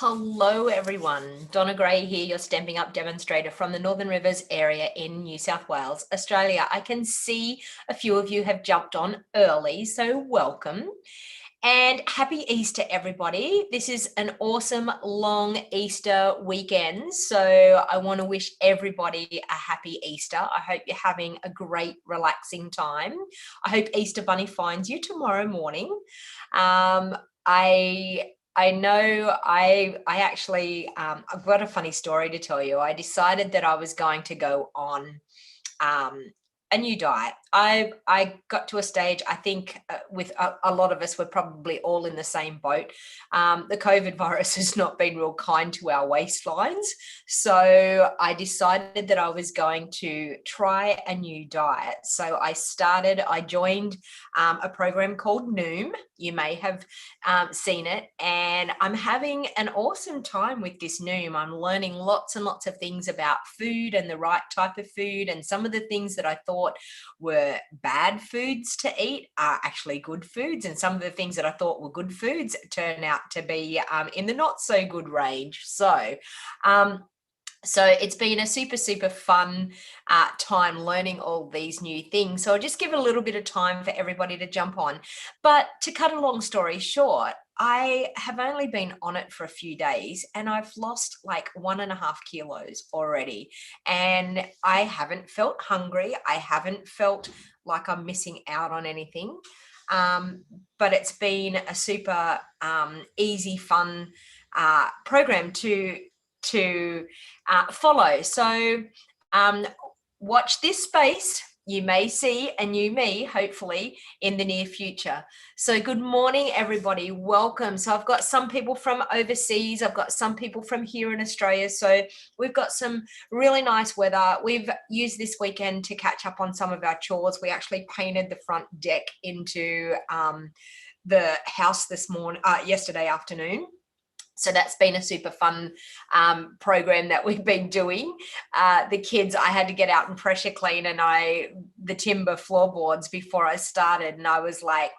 Hello everyone, Donna Gray here, your Stamping Up demonstrator from the Northern Rivers area in New South Wales, Australia. I can see a few of you have jumped on early, so welcome. And happy Easter, everybody. This is an awesome long Easter weekend, so I want to wish everybody a happy Easter. I hope you're having a great, relaxing time. I hope Easter Bunny finds you tomorrow morning. I know I actually, I've got a funny story to tell you. I decided that I was going to go on a new diet. I got to a stage, I think with a lot of us, we're probably all in the same boat. The COVID virus has not been real kind to our waistlines. So I decided that I was going to try a new diet. So I joined a program called Noom. You may have seen it, and I'm having an awesome time with this Noom. I'm learning lots and lots of things about food and the right type of food, and some of the things that I thought were bad foods to eat are actually good foods, and some of the things that I thought were good foods turn out to be in the not so good range. So it's been a super fun time learning all these new things. So I'll just give it a little bit of time for everybody to jump on. But to cut a long story short, I have only been on it for a few days and I've lost like 1.5 kilos already. And I haven't felt hungry. I haven't felt like I'm missing out on anything. But it's been a super easy, fun program to follow. So watch this space. You may see a new me, hopefully, in the near future. So good morning, everybody. Welcome. So I've got some people from overseas. I've got some people from here in Australia. So we've got some really nice weather. We've used this weekend to catch up on some of our chores. We actually painted the front deck into the house yesterday afternoon. So that's been a super fun program that we've been doing. The kids, I had to get out and pressure clean the timber floorboards before I started. And I was like,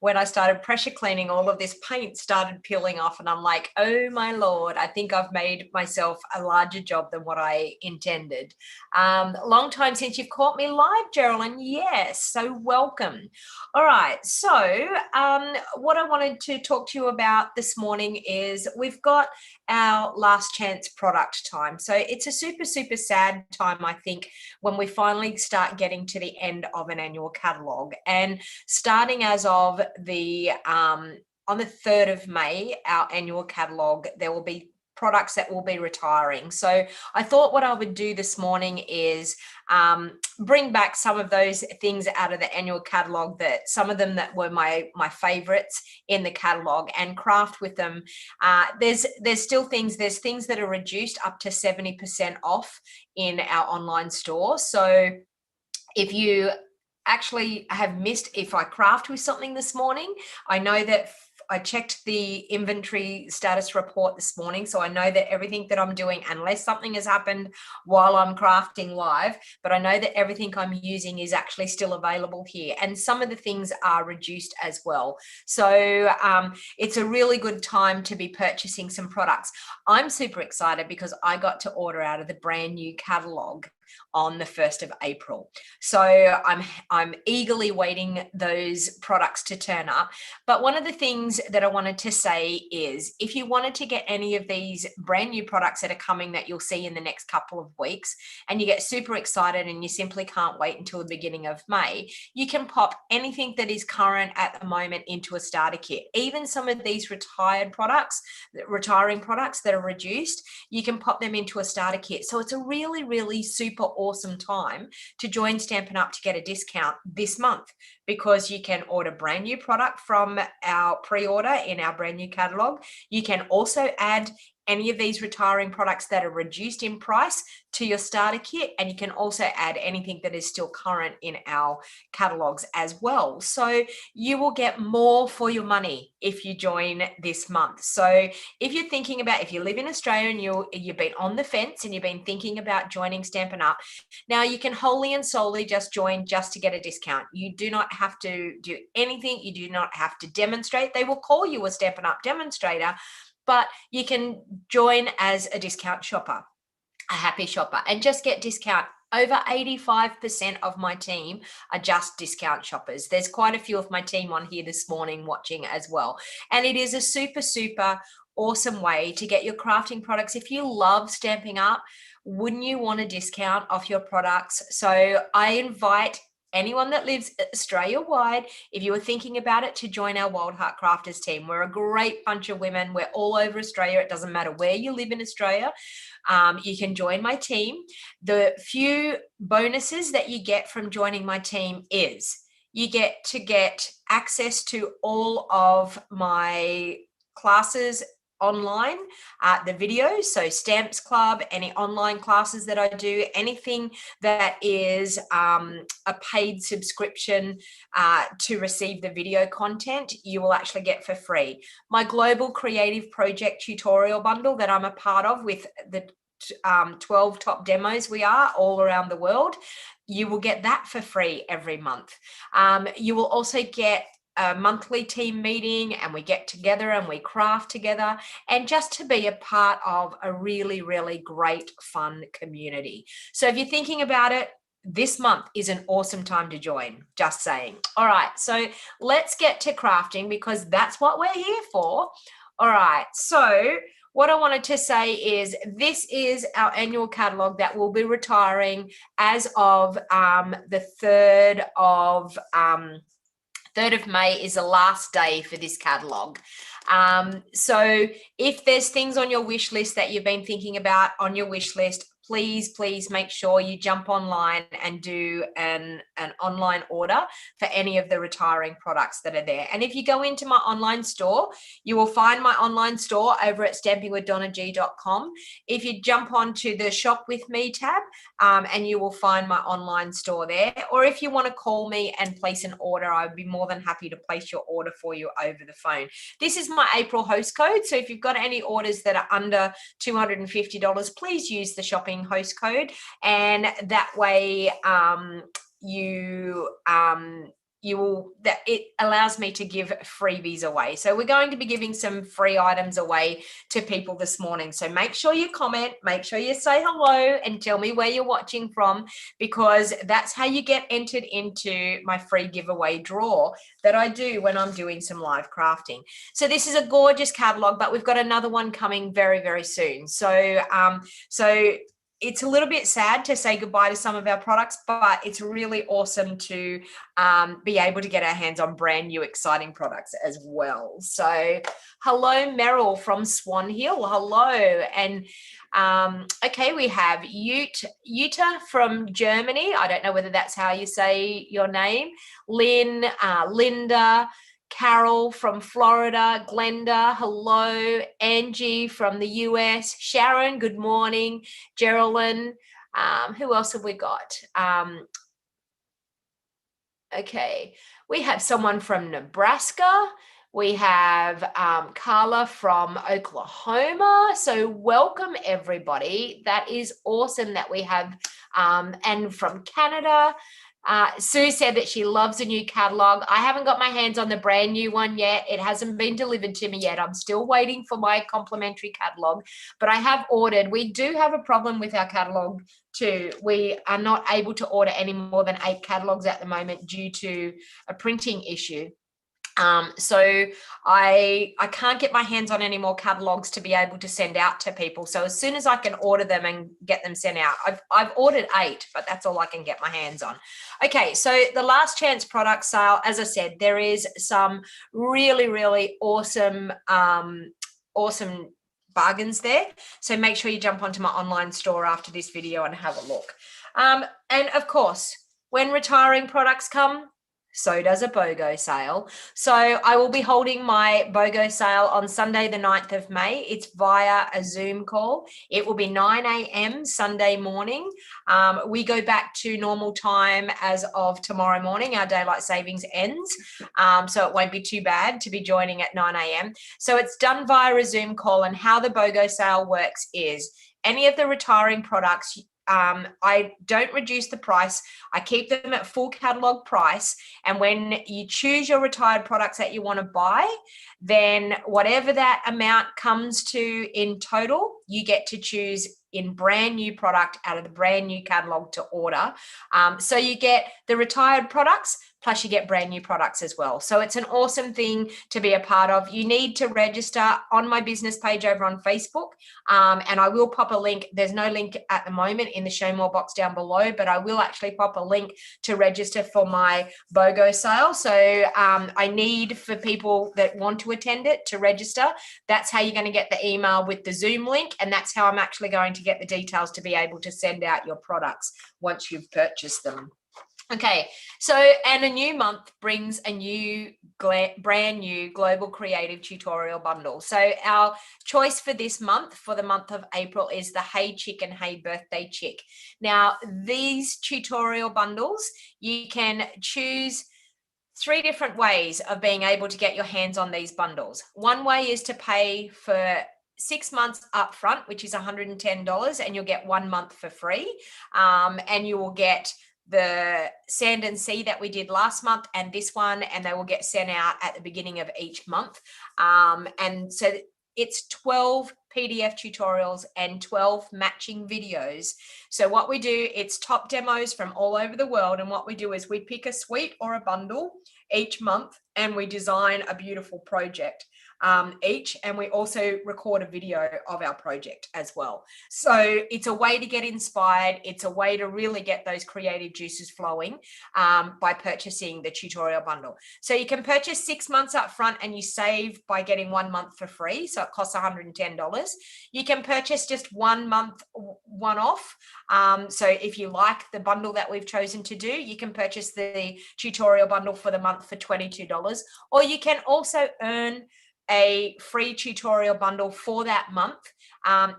when I started pressure cleaning, all of this paint started peeling off. And I'm like, oh my Lord, I think I've made myself a larger job than what I intended. Long time since you've caught me live, Geraldine. Yes, so welcome. All right, so what I wanted to talk to you about this morning is we've got our last chance product time. So it's a super sad time, I think, when we finally start getting to the end of an annual catalog. And starting as of on the 3rd of May, our annual catalog, there will be products that will be retiring. So I thought what I would do this morning is bring back some of those things out of the annual catalog, some of them that were my favorites in the catalog, and craft with them. There's still things that are reduced up to 70% off in our online store. So if you actually have missed if I craft with something this morning, I know that I checked the inventory status report this morning, so I know that everything that I'm doing, unless something has happened while I'm crafting live, but I know that everything I'm using is actually still available here, and some of the things are reduced as well. So it's a really good time to be purchasing some products. I'm super excited because I got to order out of the brand new catalog on the 1st of April. So I'm eagerly waiting those products to turn up. But one of the things that I wanted to say is, if you wanted to get any of these brand new products that are coming that you'll see in the next couple of weeks, and you get super excited and you simply can't wait until the beginning of May, you can pop anything that is current at the moment into a starter kit. Even some of these retiring products that are reduced, you can pop them into a starter kit. So it's a really super awesome time to join Stampin' Up to get a discount this month, because you can order brand new product from our pre-order in our brand new catalog. You can also add any of these retiring products that are reduced in price to your starter kit, and you can also add anything that is still current in our catalogs as well. So you will get more for your money if you join this month. So if you're thinking about, if you live in Australia and you've been on the fence and you've been thinking about joining Stampin' Up, now you can wholly and solely just join just to get a discount. You do not have to do anything. You do not have to demonstrate. They will call you a Stampin' Up demonstrator, but you can join as a discount shopper, a happy shopper, and just get discount. Over 85% of my team are just discount shoppers. There's quite a few of my team on here this morning watching as well. And it is a super, super awesome way to get your crafting products. If you love Stamping Up, wouldn't you want a discount off your products? So I invite anyone that lives Australia-wide, if you were thinking about it, to join our Wild Heart Crafters team. We're a great bunch of women. We're all over Australia. It doesn't matter where you live in Australia. You can join my team. The few bonuses that you get from joining my team is you get to get access to all of my classes online, the videos, so Stamps Club, any online classes that I do, anything that is a paid subscription to receive the video content, you will actually get for free. My Global Creative Project tutorial bundle that I'm a part of with the 12 top demos we are all around the world, you will get that for free every month. You will also get a monthly team meeting, and we get together and we craft together, and just to be a part of a really, really great, fun community. So if you're thinking about it, this month is an awesome time to join, just saying. All right, so let's get to crafting because that's what we're here for. All right, so what I wanted to say is this is our annual catalog that will be retiring as of the 3rd of 3rd of May is the last day for this catalog. So if there's things on your wish list that you've been thinking about on your wish list, please make sure you jump online and do an online order for any of the retiring products that are there. And if you go into my online store, you will find my online store over at stampingwithdonnag.com. If you jump onto the Shop With Me tab, and you will find my online store there. Or if you want to call me and place an order, I'd be more than happy to place your order for you over the phone. This is my April host code. So if you've got any orders that are under $250, please use the shopping host code, and that way it allows me to give freebies away. So we're going to be giving some free items away to people this morning. So make sure you comment, make sure you say hello and tell me where you're watching from, because that's how you get entered into my free giveaway draw that I do when I'm doing some live crafting. So this is a gorgeous catalog, but we've got another one coming very, very soon. So it's a little bit sad to say goodbye to some of our products, but it's really awesome to be able to get our hands on brand new, exciting products as well. So hello, Meryl from Swan Hill. Hello. And okay, we have Jutta from Germany. I don't know whether that's how you say your name. Lynn, Linda, Carol from Florida, Glenda, hello, Angie from the US, Sharon, good morning, Geraldine, who else have we got? Okay, we have someone from Nebraska, we have Carla from Oklahoma, so welcome everybody, that is awesome that we have, and from Canada. Sue said that she loves a new catalog. I haven't got my hands on the brand new one yet. It hasn't been delivered to me yet. I'm still waiting for my complimentary catalog, but I have ordered. We do have a problem with our catalog too. We are not able to order any more than 8 catalogs at the moment due to a printing issue. So I can't get my hands on any more catalogs to be able to send out to people. So as soon as I can order them and get them sent out, I've ordered 8, but that's all I can get my hands on. Okay, so the last chance product sale, as I said, there is some really, really awesome, awesome bargains there. So make sure you jump onto my online store after this video and have a look. And of course, when retiring products come, so does a BOGO sale. So I will be holding my BOGO sale on Sunday, the 9th of May. It's via a Zoom call. It will be 9 a.m. Sunday morning. We go back to normal time as of tomorrow morning. Our daylight savings ends. So it won't be too bad to be joining at 9 a.m. So it's done via a Zoom call, and how the BOGO sale works is any of the retiring products, I don't reduce the price. I keep them at full catalog price. And when you choose your retired products that you want to buy, then whatever that amount comes to in total, you get to choose in brand new product out of the brand new catalog to order. So you get the retired products, plus you get brand new products as well. So it's an awesome thing to be a part of. You need to register on my business page over on Facebook. And I will pop a link. There's no link at the moment in the show more box down below, but I will actually pop a link to register for my BOGO sale. So I need for people that want to attend it to register. That's how you're going to get the email with the Zoom link. And that's how I'm actually going to get the details to be able to send out your products once you've purchased them. Okay, so and a new month brings a new brand new global creative tutorial bundle. So our choice for this month, for the month of April, is the Hey Chick and Hey Birthday Chick. Now, these tutorial bundles, you can choose 3 different ways of being able to get your hands on these bundles. One way is to pay for 6 months up front, which is $110, and you'll get 1 month for free. And you will get the Sand and Sea that we did last month and this one, and they will get sent out at the beginning of each month. And so it's 12 PDF tutorials and 12 matching videos. So what we do, it's top demos from all over the world. And what we do is we pick a suite or a bundle each month and we design a beautiful project each, and we also record a video of our project as well. So it's a way to get inspired. It's a way to really get those creative juices flowing by purchasing the tutorial bundle. So you can purchase 6 months up front and you save by getting 1 month for free. So it costs $110. You can purchase just 1 month one off. So if you like the bundle that we've chosen to do, you can purchase the tutorial bundle for the month for $22, or you can also earn a free tutorial bundle for that month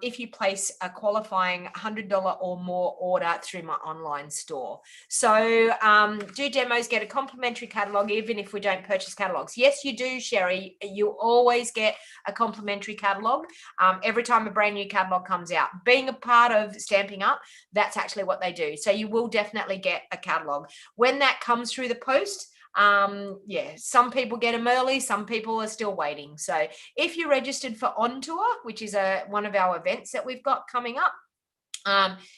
if you place a qualifying $100 or more order through my online store. So do demos, get a complimentary catalog, even if we don't purchase catalogs. Yes, you do, Sherry. You always get a complimentary catalog every time a brand new catalog comes out. Being a part of Stamping Up, that's actually what they do. So you will definitely get a catalog. When that comes through the post, yeah, some people get them early, some people are still waiting. So if you're registered for On Tour, which is one of our events that we've got coming up,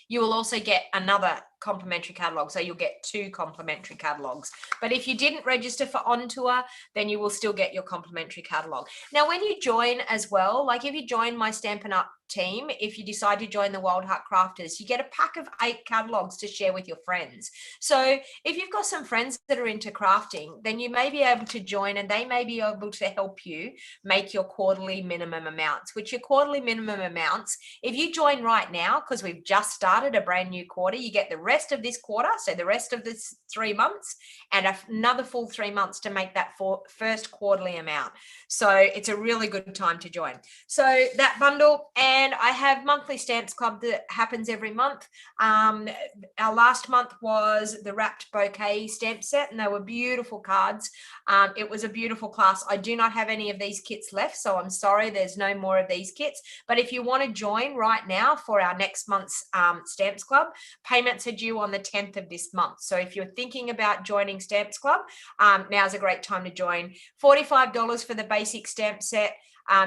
you will also get another complimentary catalog. So you'll get 2 complimentary catalogs. But if you didn't register for On Tour, then you will still get your complimentary catalog. Now, when you join as well, like if you join my Stampin' Up team, if you decide to join the Wild Heart Crafters, you get a pack of 8 catalogs to share with your friends. So if you've got some friends that are into crafting, then you may be able to join and they may be able to help you make your quarterly minimum amounts, which your quarterly minimum amounts, if you join right now, because we've just started a brand new quarter, you get the rest of this quarter, so the rest of this 3 months, and another full 3 months to make that first quarterly amount. So it's a really good time to join. So that bundle, and I have monthly Stamps Club that happens every month. Our last month was the Wrapped Bouquet stamp set, and they were beautiful cards. It was a beautiful class. I do not have any of these kits left, so I'm sorry, there's no more of these kits. But if you want to join right now for our next month's Stamps Club, payments are due on the 10th of this month. So if you're thinking about joining Stamps Club, now's a great time to join. $45 for the basic stamp set.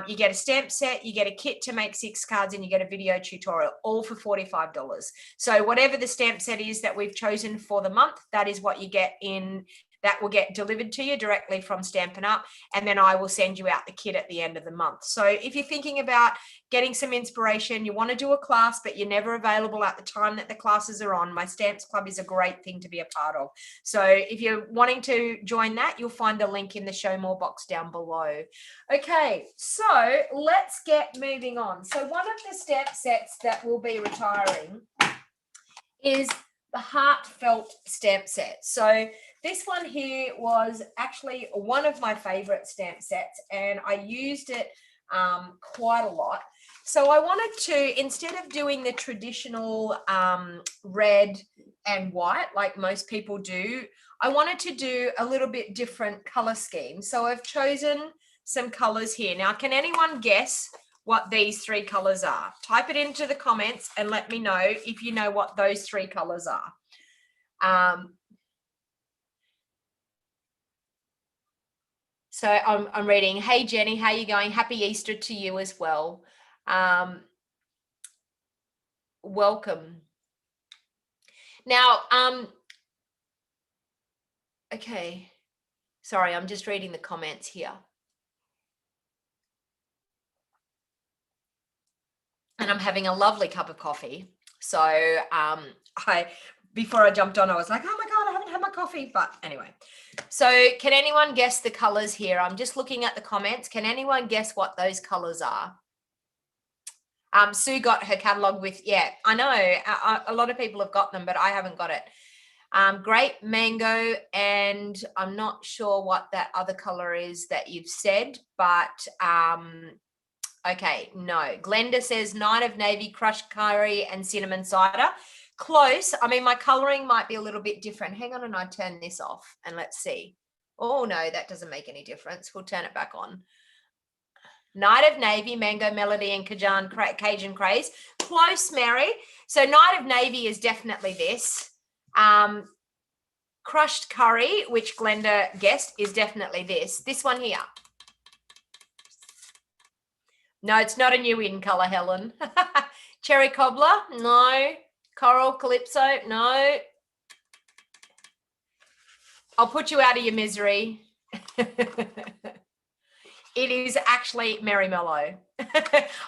You get a stamp set, you get a kit to make 6 cards, and you get a video tutorial, all for $45. So whatever the stamp set is that we've chosen for the month, that is what you get in. That will get delivered to you directly from Stampin' Up, and then I will send you out the kit at the end of the month. So if you're thinking about getting some inspiration, you want to do a class, but you're never available at the time that the classes are on, my Stamps Club is a great thing to be a part of. So if you're wanting to join that, you'll find the link in the show more box down below. Okay, so let's get moving on. So one of the stamp sets that will be retiring is the Heartfelt stamp set. So this one here was actually one of my favorite stamp sets, and I used it quite a lot. So I wanted to, instead of doing the traditional red and white like most people do, I wanted to do a little bit different color scheme. So I've chosen some colors here. Now, can anyone guess what these three colors are. Type it into the comments and let me know if you know what those three colors are. So I'm reading, hey Jenny, how you going? Happy Easter to you as well. Welcome. Now, okay. Sorry, I'm just reading the comments here. And I'm having a lovely cup of coffee. So before I jumped on, I was like, oh my God, I haven't had my coffee. But anyway, so can anyone guess the colors here? I'm just looking at the comments. Can anyone guess what those colors are? Sue got her catalog with, yeah, I know a lot of people have got them, but I haven't got it. Grape, mango, and I'm not sure what that other color is that you've said, but okay, no. Glenda says Night of Navy, crushed curry, and cinnamon cider. Close. I mean, my coloring might be a little bit different. Hang on, and I turn this off and let's see. Oh no, that doesn't make any difference. We'll turn it back on. Night of Navy, Mango Melody, and Cajun Craze. Close, Mary. So Night of Navy is definitely this. Crushed curry, which Glenda guessed, is definitely this. This one here. No, it's not a new in color, Helen. Cherry Cobbler, no. Coral Calypso, no. I'll put you out of your misery. It is actually Merry Mellow.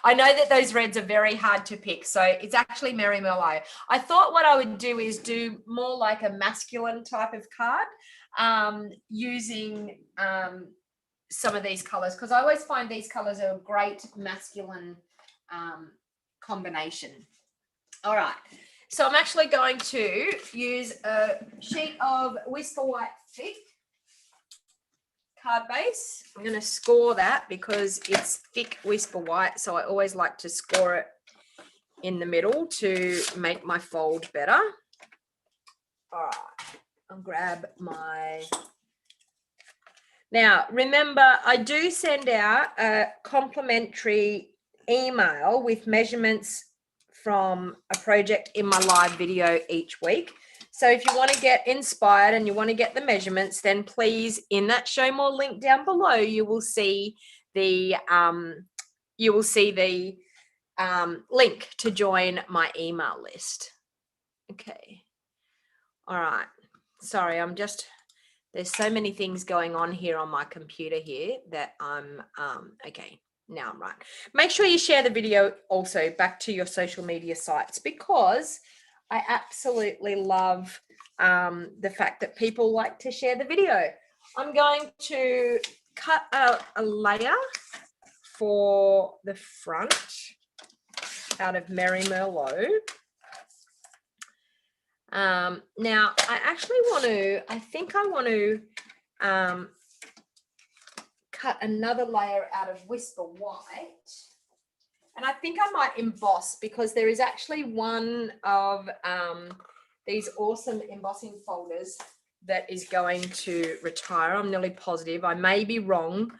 I know that those reds are very hard to pick, so it's actually Merry Mellow. I thought what I would do is do more like a masculine type of card using some of these colors, because I always find these colors are a great masculine combination. All right, so I'm actually going to use a sheet of Whisper White thick card base. I'm going to score that because it's thick Whisper White, so I always like to score it in the middle to make my fold better. All right, I'll grab my... Now, remember, I do send out a complimentary email with measurements from a project in my live video each week. So if you want to get inspired and you want to get the measurements, then please, in that show more link down below, you will see the link to join my email list. Okay. All right. Sorry, there's so many things going on here on my computer here that I'm okay. Now I'm right. Make sure you share the video also back to your social media sites, because I absolutely love the fact that people like to share the video. I'm going to cut out a layer for the front out of Merry Merlot. Now I think I want to cut another layer out of Whisper White, and I think I might emboss, because there is actually one of these awesome embossing folders that is going to retire. I'm nearly positive. I may be wrong,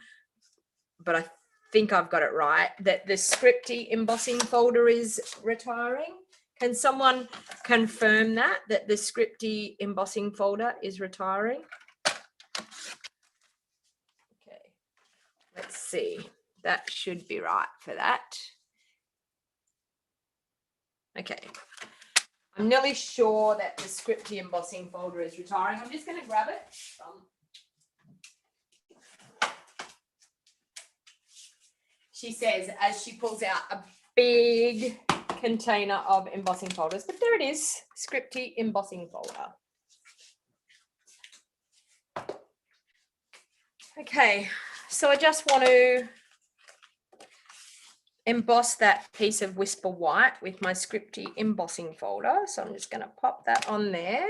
but I think I've got it right, that the Scripty embossing folder is retiring. Can someone confirm that the Scripty embossing folder is retiring? Okay, let's see. That should be right for that. Okay. I'm nearly sure that the Scripty embossing folder is retiring. I'm just going to grab it. She says, as she pulls out a big container of embossing folders, but there it is, Scripty embossing folder. Okay, so I just want to emboss that piece of Whisper White with my Scripty embossing folder. So I'm just going to pop that on there.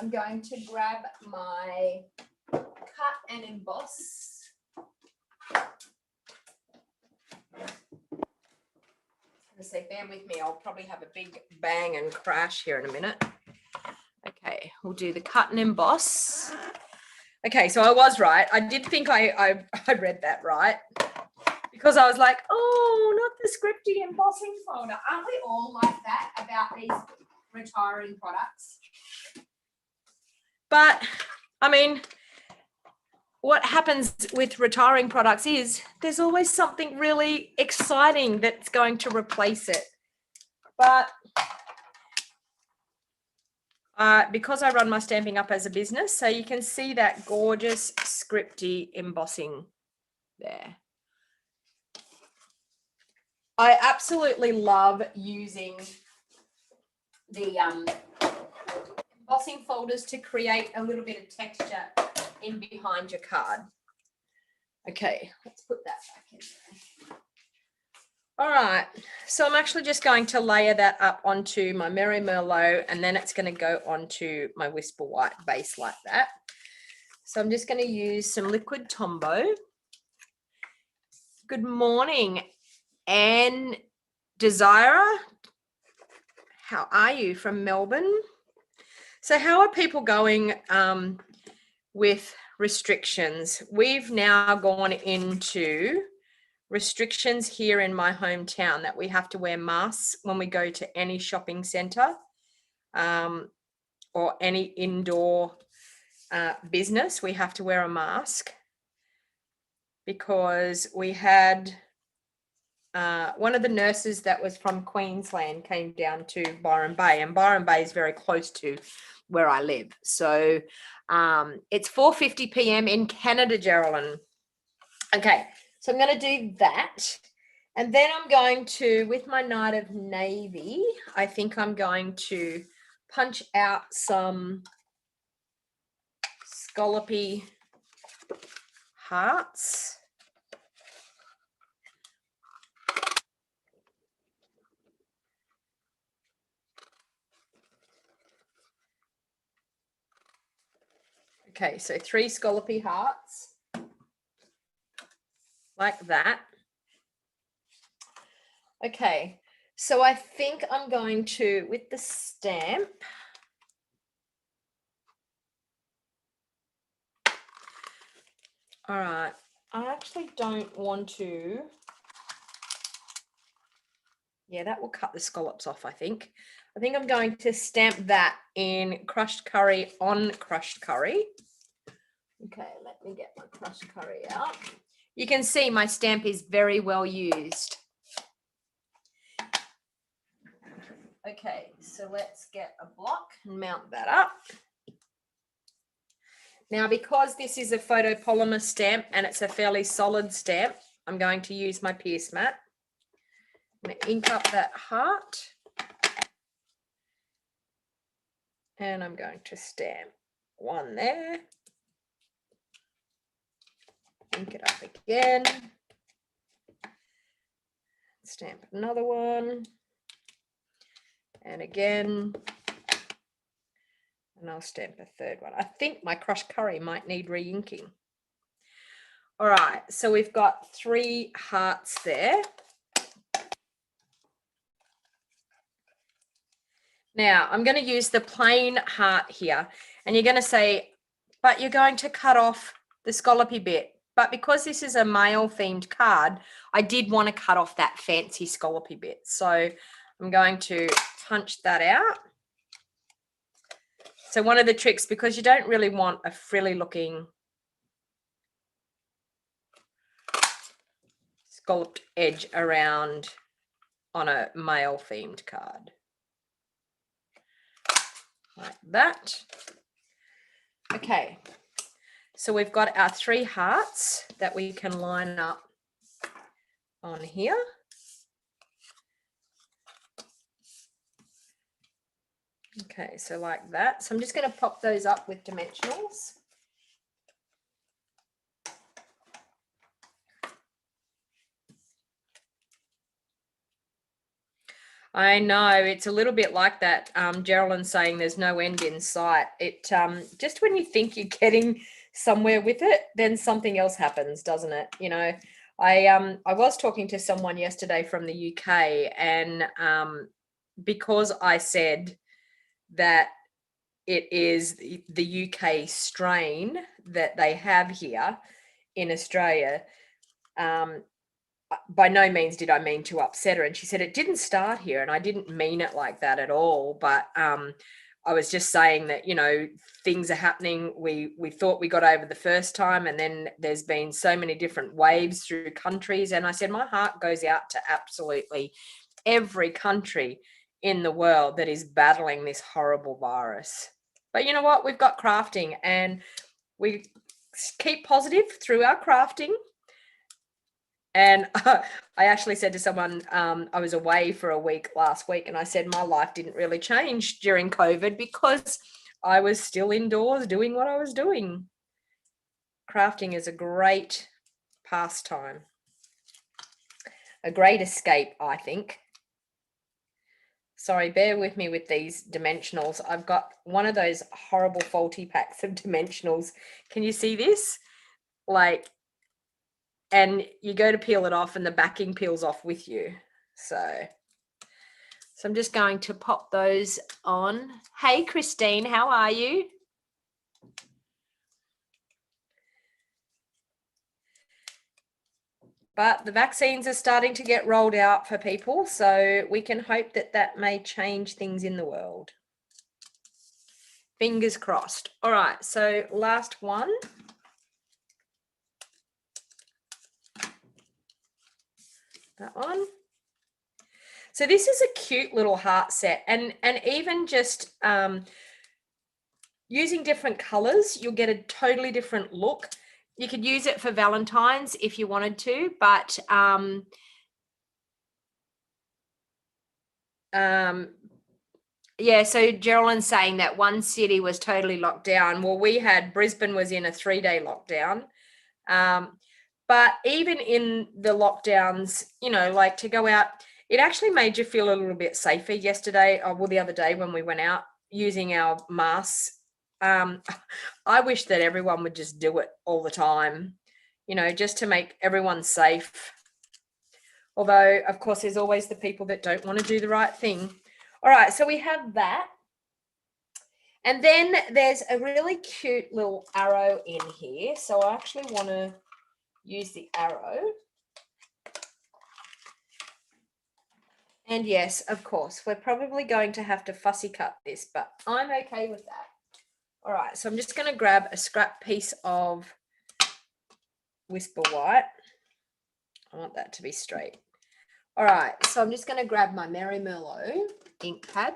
I'm going to grab my cut and emboss. So bear with me, I'll probably have a big bang and crash here in a minute. Okay, we'll do the cut and emboss. Okay, so I was right. I did think I read that right, because I was like, oh, not scripty embossing folder. Aren't we all like that about these retiring products? But, I mean, what happens with retiring products is there's always something really exciting that's going to replace it. But because I run my Stamping Up as a business, so you can see that gorgeous scripty embossing there. I absolutely love using the embossing folders to create a little bit of texture in behind your card. Okay, let's put that back in there. All right, so I'm actually just going to layer that up onto my Merry Merlot, and then it's going to go onto my Whisper White base like that. So I'm just going to use some liquid Tombow. Good morning, Anne Desira. How are you from Melbourne? So how are people going with restrictions? We've now gone into restrictions here in my hometown that we have to wear masks when we go to any shopping centre or any indoor business. We have to wear a mask because we had one of the nurses that was from Queensland came down to Byron Bay, and Byron Bay is very close to where I live. So it's 4:50 p.m. in Canada, Geraldine. Okay, so I'm going to do that. And then I'm going to, with my Night of Navy, I think I'm going to punch out some scallopy hearts. Okay, so 3 scallopy hearts, like that. Okay, so I think I'm going to, with the stamp, all right, I actually don't want to, yeah, that will cut the scallops off, I think. I think I'm going to stamp that in crushed curry on crushed curry. Okay, let me get my crushed curry out. You can see my stamp is very well used. Okay, so let's get a block and mount that up. Now, because this is a photopolymer stamp and it's a fairly solid stamp, I'm going to use my Pierce mat. I'm going to ink up that heart. And I'm going to stamp one there. Ink it up again. Stamp another one. And again. And I'll stamp a third one. I think my crushed curry might need re-inking. All right, so we've got 3 hearts there. Now, I'm going to use the plain heart here. And you're going to say, but you're going to cut off the scallopy bit. But because this is a male-themed card, I did want to cut off that fancy scallopy bit. So I'm going to punch that out. So one of the tricks, because you don't really want a frilly-looking scalloped edge around on a male-themed card. Like that. Okay, so we've got our 3 hearts that we can line up on here. Okay, so like that. So I'm just going to pop those up with dimensionals. I know, it's a little bit like that. Geraldine saying there's no end in sight. It just when you think you're getting somewhere with it, then something else happens, doesn't it? You know, I was talking to someone yesterday from the UK, and because I said that it is the UK strain that they have here in Australia, by no means did I mean to upset her. And she said, it didn't start here. And I didn't mean it like that at all. But I was just saying that, you know, things are happening. We thought we got over the first time, and then there's been so many different waves through countries. And I said, my heart goes out to absolutely every country in the world that is battling this horrible virus. But you know what? We've got crafting, and we keep positive through our crafting. And I actually said to someone, I was away for a week last week, and I said my life didn't really change during COVID because I was still indoors doing what I was doing. Crafting is a great pastime, a great escape, I think. Sorry, bear with me with these dimensionals. I've got one of those horrible faulty packs of dimensionals. Can you see this? Like, and you go to peel it off and the backing peels off with you. So I'm just going to pop those on. Hey, Christine, how are you? But the vaccines are starting to get rolled out for people, so we can hope that that may change things in the world. Fingers crossed. All right, so last one. That one. So this is a cute little heart set, and even just using different colors, you'll get a totally different look. You could use it for Valentine's if you wanted to, but yeah, so Geraldine's saying that one city was totally locked down. Well, Brisbane was in a 3-day lockdown. But even in the lockdowns, you know, like to go out, it actually made you feel a little bit safer yesterday, or the other day when we went out using our masks. I wish that everyone would just do it all the time, you know, just to make everyone safe. Although, of course, there's always the people that don't want to do the right thing. All right, so we have that. And then there's a really cute little arrow in here. So I actually want to use the arrow. And yes, of course, we're probably going to have to fussy cut this, but I'm okay with that. All right, so I'm just going to grab a scrap piece of Whisper White. I want that to be straight. All right, so I'm just going to grab my Merry Merlot ink pad.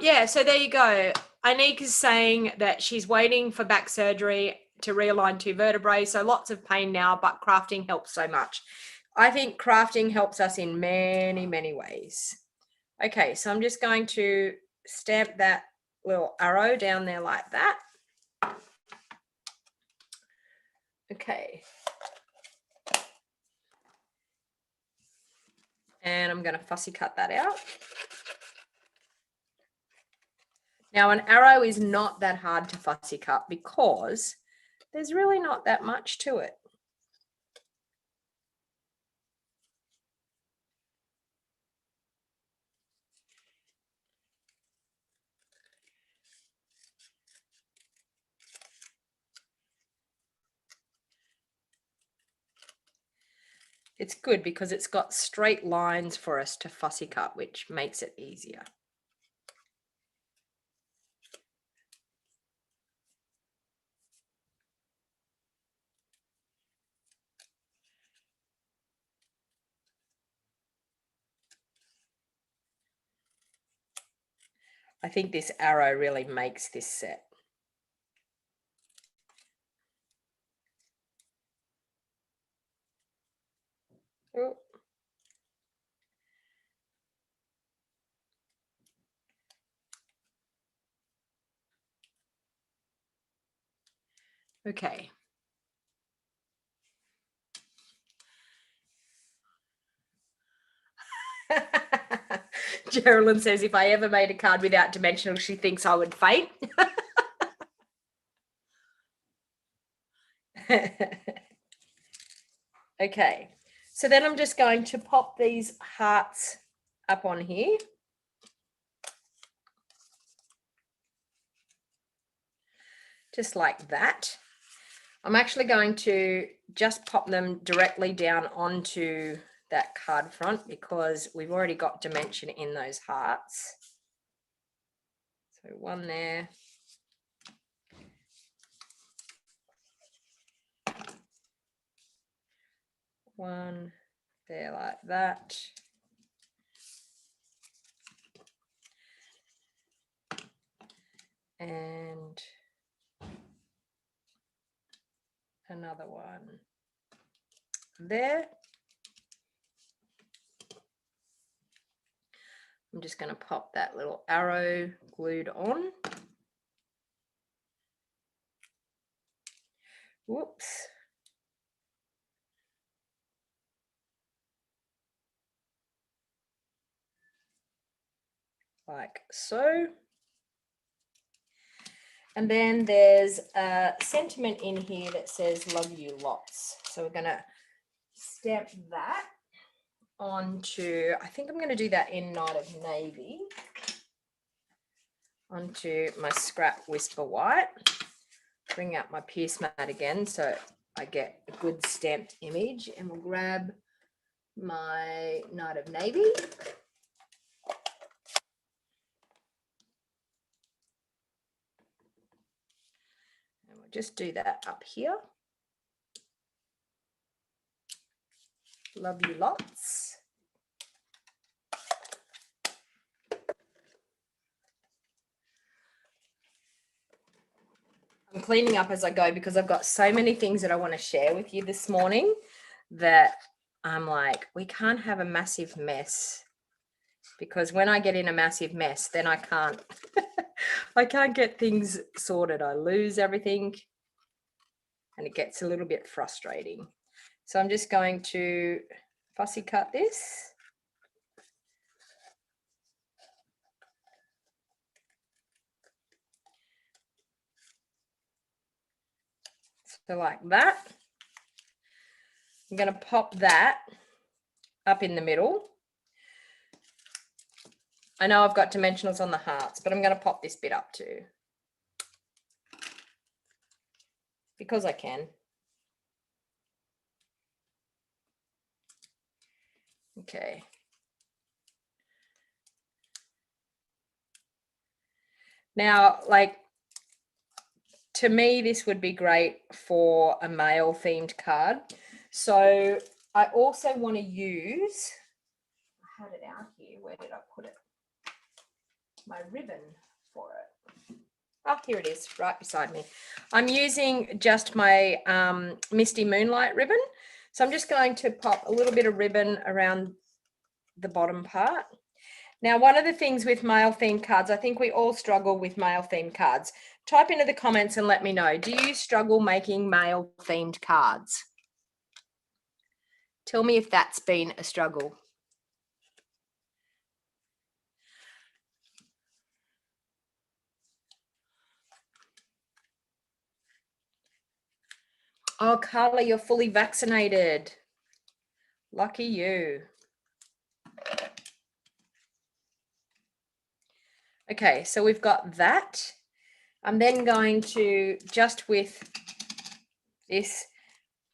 Yeah, so there you go. Anique is saying that she's waiting for back surgery to realign 2 vertebrae, so lots of pain now, but crafting helps so much. I think crafting helps us in many, many ways. Okay, so I'm just going to stamp that little arrow down there like that. Okay. And I'm going to fussy cut that out. Now, an arrow is not that hard to fussy cut because there's really not that much to it. It's good because it's got straight lines for us to fussy cut, which makes it easier. I think this arrow really makes this set. Oh. Okay. Geraldine says, if I ever made a card without dimensional, she thinks I would faint. Okay, so then I'm just going to pop these hearts up on here. just like that. I'm actually going to just pop them directly down onto that card front because we've already got dimension in those hearts. So one there. One there like that. And another one there. I'm just going to pop that little arrow glued on. Whoops. Like so. And then there's a sentiment in here that says love you lots. So we're going to stamp that onto, I think I'm going to do that in Night of Navy, onto my scrap Whisper White. Bring out my Pierce mat again so I get a good stamped image, and we'll grab my Night of Navy. And we'll just do that up here. Love you lots. I'm cleaning up as I go because I've got so many things that I want to share with you this morning that I'm like, we can't have a massive mess, because when I get in a massive mess, then I can't I can't get things sorted. I lose everything and it gets a little bit frustrating. So I'm just going to fussy cut this. So like that. I'm going to pop that up in the middle. I know I've got dimensionals on the hearts, but I'm going to pop this bit up too, because I can. Okay. Now, like, to me, this would be great for a male themed card. So I also want to use, I had it out here. Where did I put it? My ribbon for it. Oh, here it is, right beside me. I'm using just my Misty Moonlight ribbon. So I'm just going to pop a little bit of ribbon around the bottom part. Now, one of the things with male themed cards, I think we all struggle with male themed cards. Type into the comments and let me know. Do you struggle making male themed cards? Tell me if that's been a struggle. Oh, Carla, you're fully vaccinated. Lucky you. Okay, so we've got that. I'm then going to, just with this,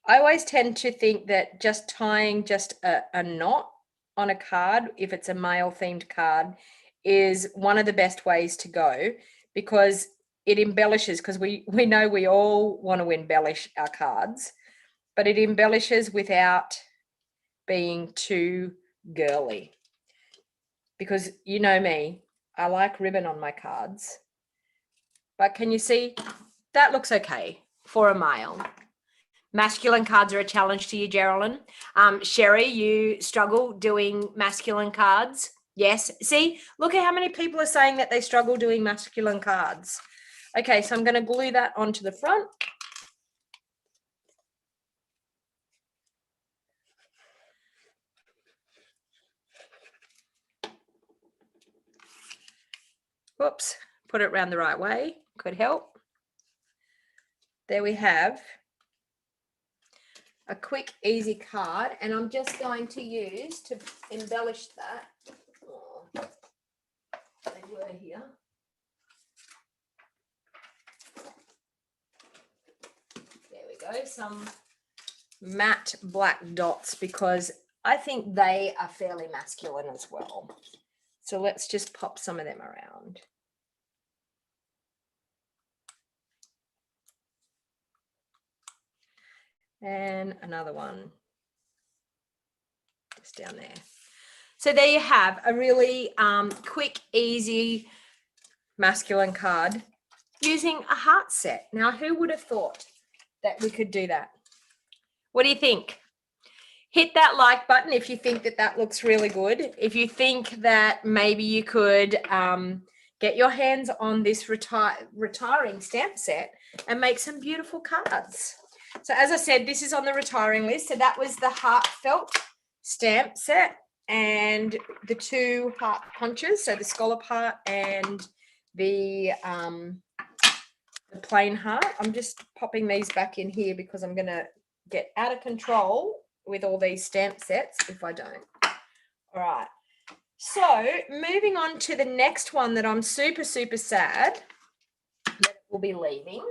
I always tend to think that just tying just a knot on a card, if it's a male themed card, is one of the best ways to go, because it embellishes, because we know we all want to embellish our cards, but it embellishes without being too girly. Because you know me, I like ribbon on my cards. But can you see? That looks okay for a male. Masculine cards are a challenge to you, Geraldine. Sherry, you struggle doing masculine cards? Yes. See, look at how many people are saying that they struggle doing masculine cards. Okay, so I'm going to glue that onto the front. Whoops, put it around the right way. Could help. There we have a quick, easy card, and I'm just going to use, to embellish that, oh, they were here, go, some matte black dots, because I think they are fairly masculine as well. So let's just pop some of them around. And another one just down there. So there you have a really quick, easy masculine card using a heart set. Now, who would have thought that we could do that? What do you think? Hit that like button if you think that that looks really good. If you think that maybe you could get your hands on this retiring stamp set and make some beautiful cards. So as I said, this is on the retiring list. So that was the Heartfelt stamp set and the 2 heart punches. So the scallop heart and the plain heart. I'm just popping these back in here because I'm going to get out of control with all these stamp sets if I don't. All right. So moving on to the next one that I'm super, super sad that we'll be leaving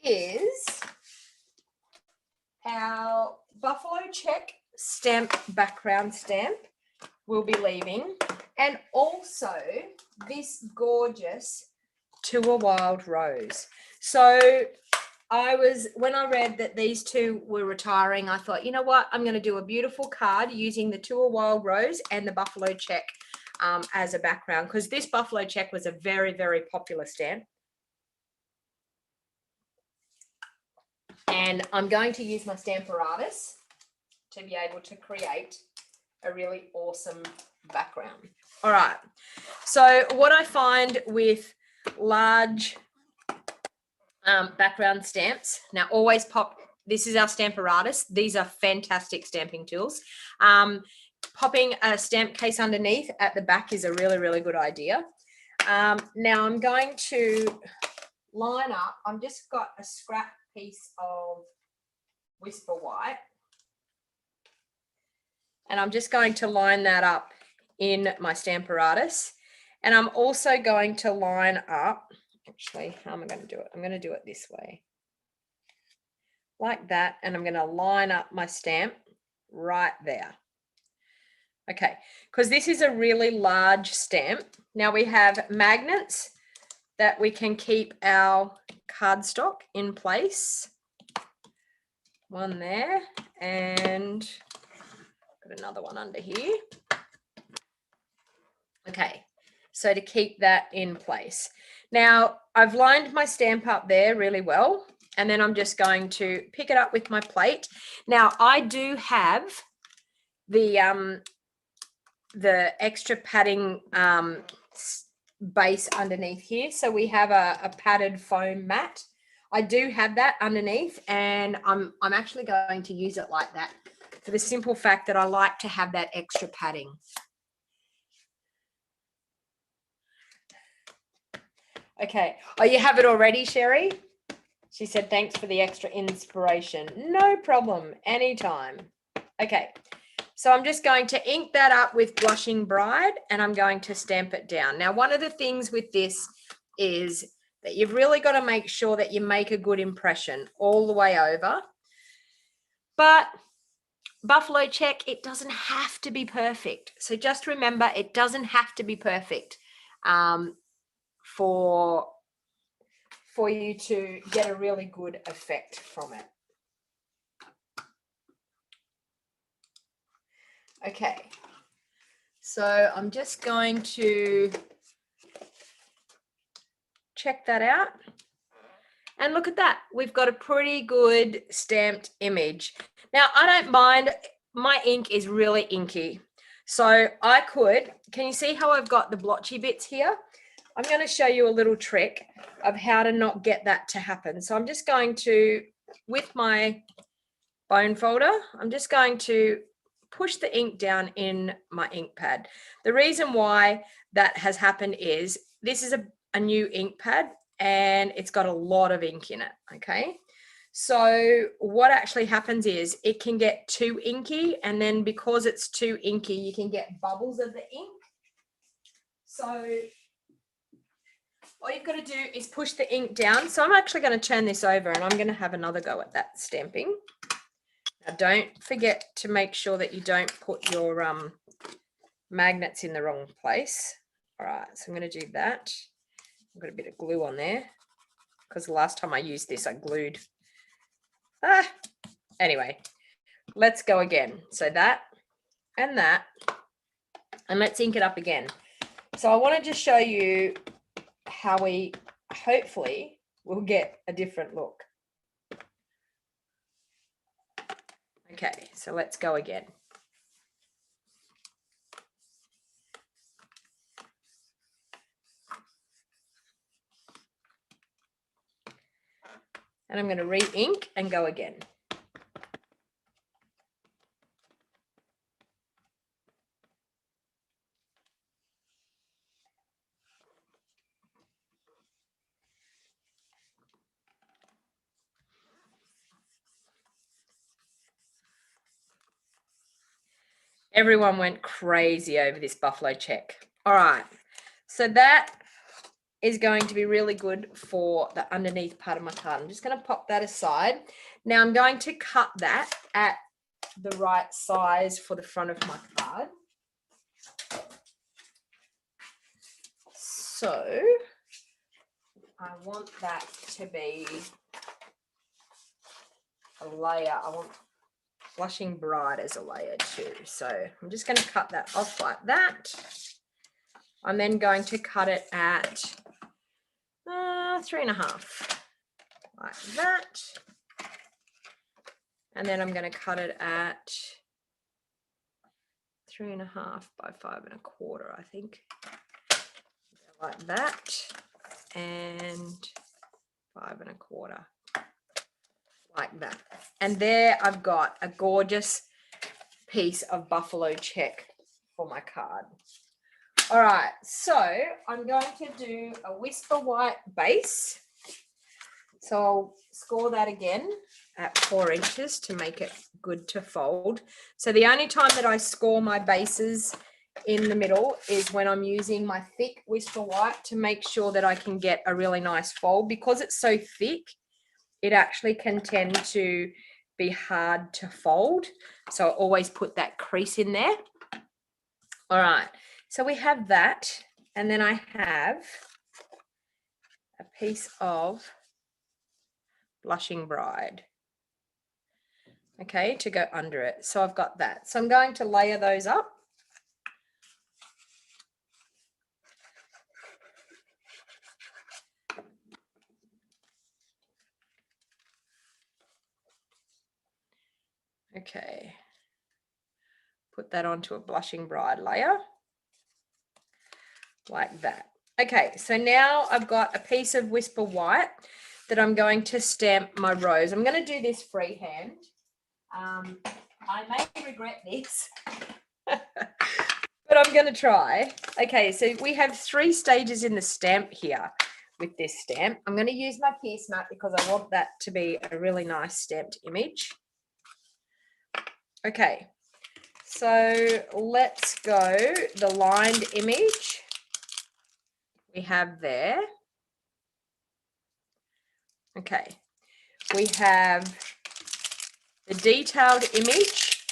is our Buffalo Check stamp background stamp will be leaving, and also this gorgeous To a Wild Rose. So when I read that these 2 were retiring, I thought, you know what, I'm going to do a beautiful card using the To a Wild Rose and the Buffalo Check as a background, because this Buffalo Check was a very, very popular stamp. And I'm going to use my Stamparatus to be able to create a really awesome background. All right. So what I find with large background stamps, now always pop, this is our Stamparatus. These are fantastic stamping tools. Popping a stamp case underneath at the back is a really, really good idea. Now I'm going to line up, I've just got a scrap piece of Whisper White, and I'm just going to line that up in my Stamparatus, and I'm also going to line up, actually, how am I going to do it? I'm going to do it this way, like that, and I'm going to line up my stamp right there. Okay, because this is a really large stamp. Now we have magnets that we can keep our cardstock in place. One there, and got another one under here. Okay, so to keep that in place. Now I've lined my stamp up there really well, and then I'm just going to pick it up with my plate. Now I do have the extra padding base underneath here, so we have a padded foam mat. I do have that underneath, and I'm actually going to use it like that for the simple fact that I like to have that extra padding. Okay. Oh, you have it already, Sherry? She said, thanks for the extra inspiration. No problem. Anytime. Okay. So I'm just going to ink that up with Blushing Bride, and I'm going to stamp it down. Now, one of the things with this is that you've really got to make sure that you make a good impression all the way over. But Buffalo Check, it doesn't have to be perfect. So just remember, it doesn't have to be perfect for you to get a really good effect from it. Okay, so I'm just going to check that out. And look at that. We've got a pretty good stamped image. Now, I don't mind. My ink is really inky. So I could, can you see how I've got the blotchy bits here? I'm going to show you a little trick of how to not get that to happen. So I'm just going to, with my bone folder, I'm just going to push the ink down in my ink pad. The reason why that has happened is this is a new ink pad, and it's got a lot of ink in it. Okay, so what actually happens is it can get too inky, and then because it's too inky, you can get bubbles of the ink. So all you've got to do is push the ink down. So I'm actually going to turn this over and I'm going to have another go at that stamping. Now don't forget to make sure that you don't put your magnets in the wrong place. All right, so I'm going to do that. I've got a bit of glue on there because the last time I used this, I glued. Anyway, let's go again. So that, and let's ink it up again. So I want to just show you how we hopefully will get a different look. Okay, so let's go again. And I'm going to re-ink and go again. Everyone went crazy over this buffalo check. All right, so that is going to be really good for the underneath part of my card. I'm just going to pop that aside. Now I'm going to cut that at the right size for the front of my card. So I want that to be a layer. I want Blushing Bride as a layer too. So I'm just going to cut that off like that. I'm then going to cut it at 3.5, like that. And then I'm going to cut it at 3.5 by 5.25, I think. Like that. And 5.25. Like that. And there I've got a gorgeous piece of buffalo check for my card. All right, so I'm going to do a Whisper White base. So I'll score that again at 4 inches to make it good to fold. So the only time that I score my bases in the middle is when I'm using my thick Whisper White to make sure that I can get a really nice fold. Because it's so thick, it actually can tend to be hard to fold. So I always put that crease in there. All right, so we have that. And then I have a piece of Blushing Bride, okay, to go under it. So I've got that. So I'm going to layer those up. Okay, put that onto a Blushing Bride layer like that. Okay, so now I've got a piece of Whisper White that I'm going to stamp my rose. I'm going to do this freehand. I may regret this, but I'm going to try. Okay, so we have 3 stages in the stamp here with this stamp. I'm going to use my piece mat because I want that to be a really nice stamped image. Okay, so let's go the lined image we have there. Okay, we have the detailed image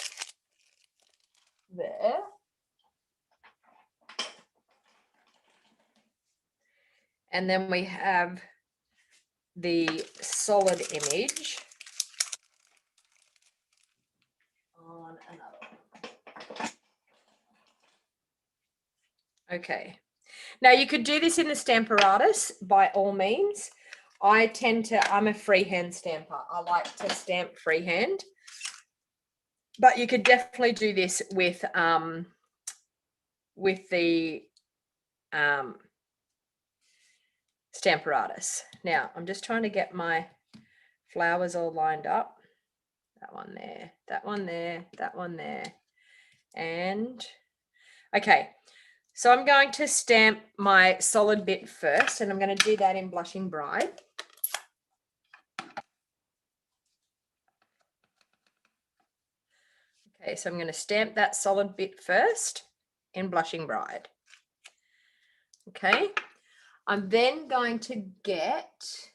there. And then we have the solid image on another one. Okay. Now you could do this in the Stamparatus by all means. I'm a freehand stamper. I like to stamp freehand. But you could definitely do this with the Stamparatus. Now, I'm just trying to get my flowers all lined up. That one there, that one there, that one there. And, okay. So I'm going to stamp my solid bit first, and I'm going to do that in Blushing Bride. Okay, so I'm going to stamp that solid bit first in Blushing Bride. Okay, I'm then going to get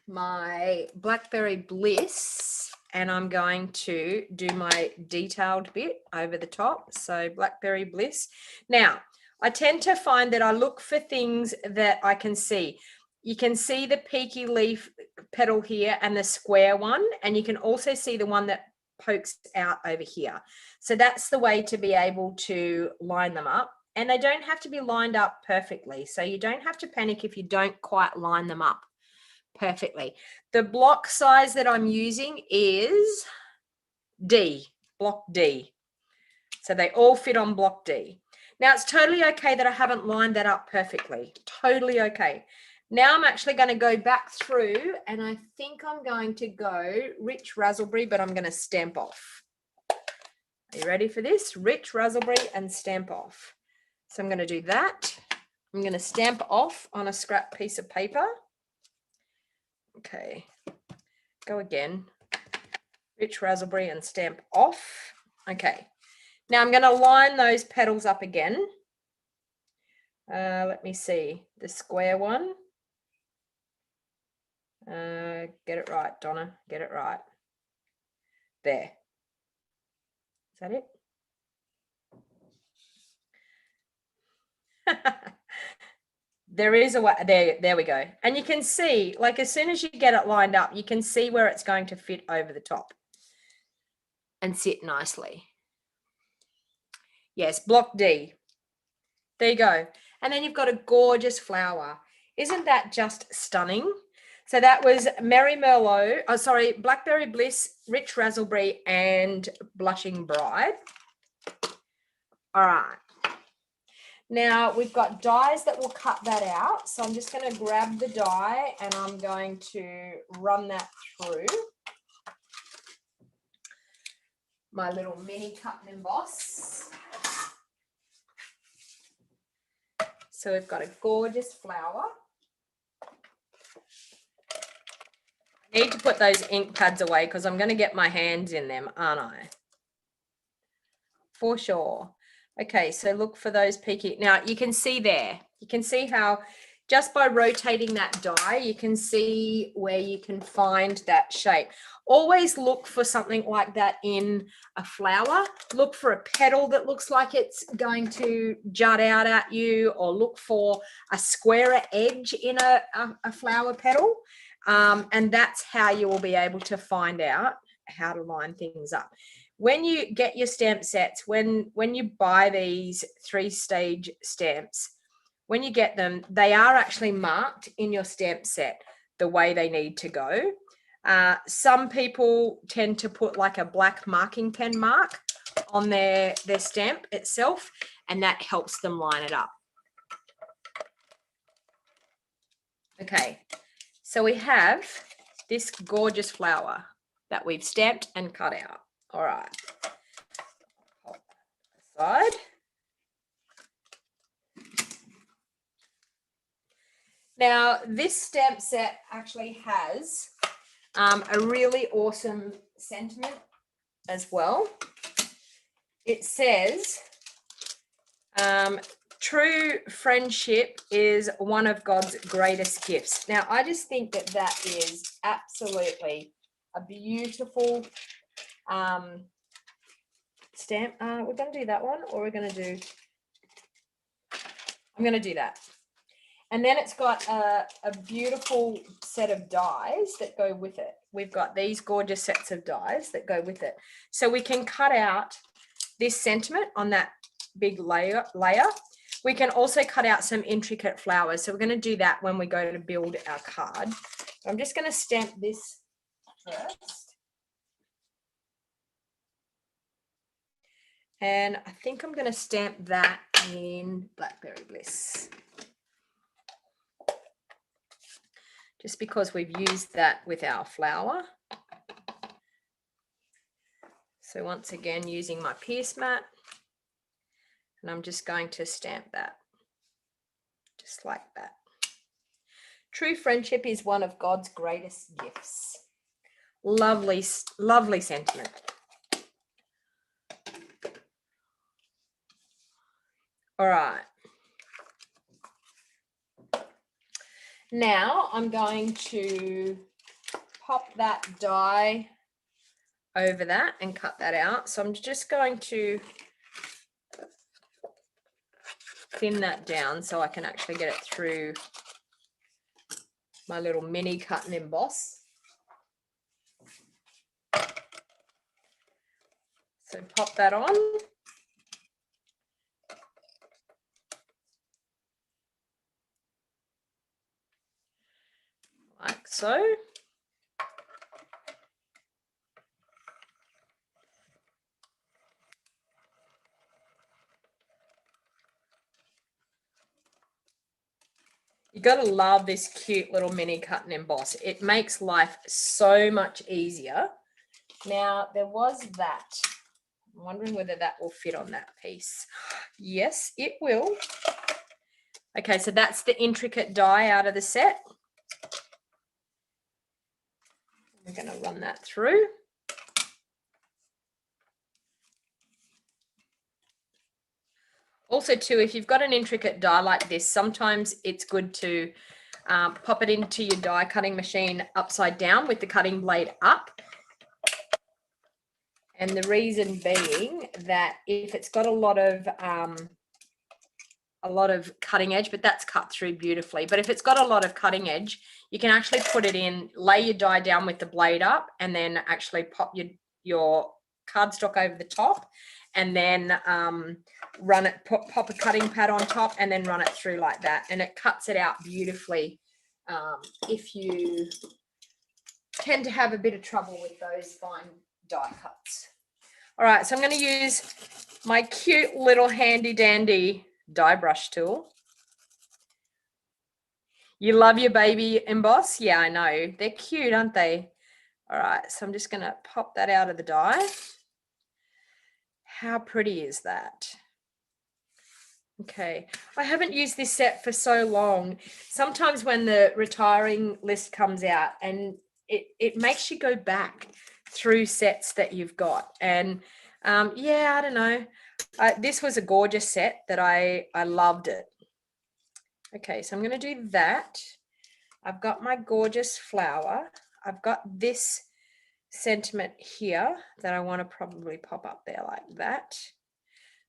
my Blackberry Bliss and I'm going to do my detailed bit over the top. So Blackberry Bliss. Now, I tend to find that I look for things that I can see. You can see the peaky leaf petal here and the square one, and you can also see the one that pokes out over here. So that's the way to be able to line them up. And they don't have to be lined up perfectly. So you don't have to panic if you don't quite line them up perfectly. The block size that I'm using is D, block D. So they all fit on block D. Now it's totally okay that I haven't lined that up perfectly. Totally okay. Now I'm actually going to go back through and I think I'm going to go Rich Raspberry, but I'm going to stamp off. Are you ready for this? Rich Raspberry and stamp off. So I'm going to do that. I'm going to stamp off on a scrap piece of paper. Okay, go again. Rich Raspberry and stamp off. Okay, now I'm going to line those petals up again. Let me see, the square one. Get it right, Donna, get it right. There. Is that it? There is a way, there we go. And you can see, like as soon as you get it lined up, you can see where it's going to fit over the top and sit nicely. Yes, block D. There you go. And then you've got a gorgeous flower. Isn't that just stunning? So that was Merry Merlot, oh sorry, Blackberry Bliss, Rich Raspberry, and Blushing Bride. All right. Now we've got dies that will cut that out. So I'm just going to grab the die and I'm going to run that through my little mini cut and emboss. So we've got a gorgeous flower. I need to put those ink pads away because I'm going to get my hands in them, aren't I? For sure. Okay, so look for those peaky. Now you can see there, you can see how just by rotating that die, you can see where you can find that shape. Always look for something like that in a flower. Look for a petal that looks like it's going to jut out at you, or look for a squarer edge in a flower petal. And that's how you will be able to find out how to line things up. When you get your stamp sets, when you buy these 3-stage stamps, when you get them, they are actually marked in your stamp set the way they need to go. Some people tend to put like a black marking pen mark on their stamp itself, and that helps them line it up. Okay, so we have this gorgeous flower that we've stamped and cut out. All right, pop that aside. Now, this stamp set actually has a really awesome sentiment as well. It says, true friendship is one of God's greatest gifts. Now, I just think that that is absolutely a beautiful stamp. We're going to do that one, or we're going to do, I'm going to do that. And then it's got a beautiful set of dies that go with it. We've got these gorgeous sets of dies that go with it. So we can cut out this sentiment on that big layer. We can also cut out some intricate flowers. So we're going to do that when we go to build our card. So I'm just going to stamp this first. And I think I'm going to stamp that in Blackberry Bliss. Just because we've used that with our flower. So once again, using my Pierce mat, and I'm just going to stamp that, just like that. True friendship is one of God's greatest gifts. Lovely, lovely sentiment. All right. Now I'm going to pop that die over that and cut that out. So I'm just going to thin that down so I can actually get it through my little mini cut and emboss. So pop that on. Like so. You got to love this cute little mini cut and emboss. It makes life so much easier. Now, there was that. I'm wondering whether that will fit on that piece. Yes, it will. Okay, so that's the intricate die out of the set. We're going to run that through. Also, too, if you've got an intricate die like this, sometimes it's good to pop it into your die cutting machine upside down with the cutting blade up. And the reason being that if it's got a lot of cutting edge, but that's cut through beautifully. But if it's got a lot of cutting edge, you can actually put it in, lay your die down with the blade up, and then actually pop your cardstock over the top, and then run it, pop a cutting pad on top, and then run it through like that, and it cuts it out beautifully. If you tend to have a bit of trouble with those fine die cuts. All right, so I'm going to use my cute little handy dandy die brush tool. You love your baby emboss? Yeah, I know. They're cute, aren't they? All right, so I'm just going to pop that out of the die. How pretty is that? Okay, I haven't used this set for so long. Sometimes when the retiring list comes out, and it makes you go back through sets that you've got. And yeah, I don't know. This was a gorgeous set that I loved it. Okay, so I'm going to do that. I've got my gorgeous flower. I've got this sentiment here that I want to probably pop up there like that.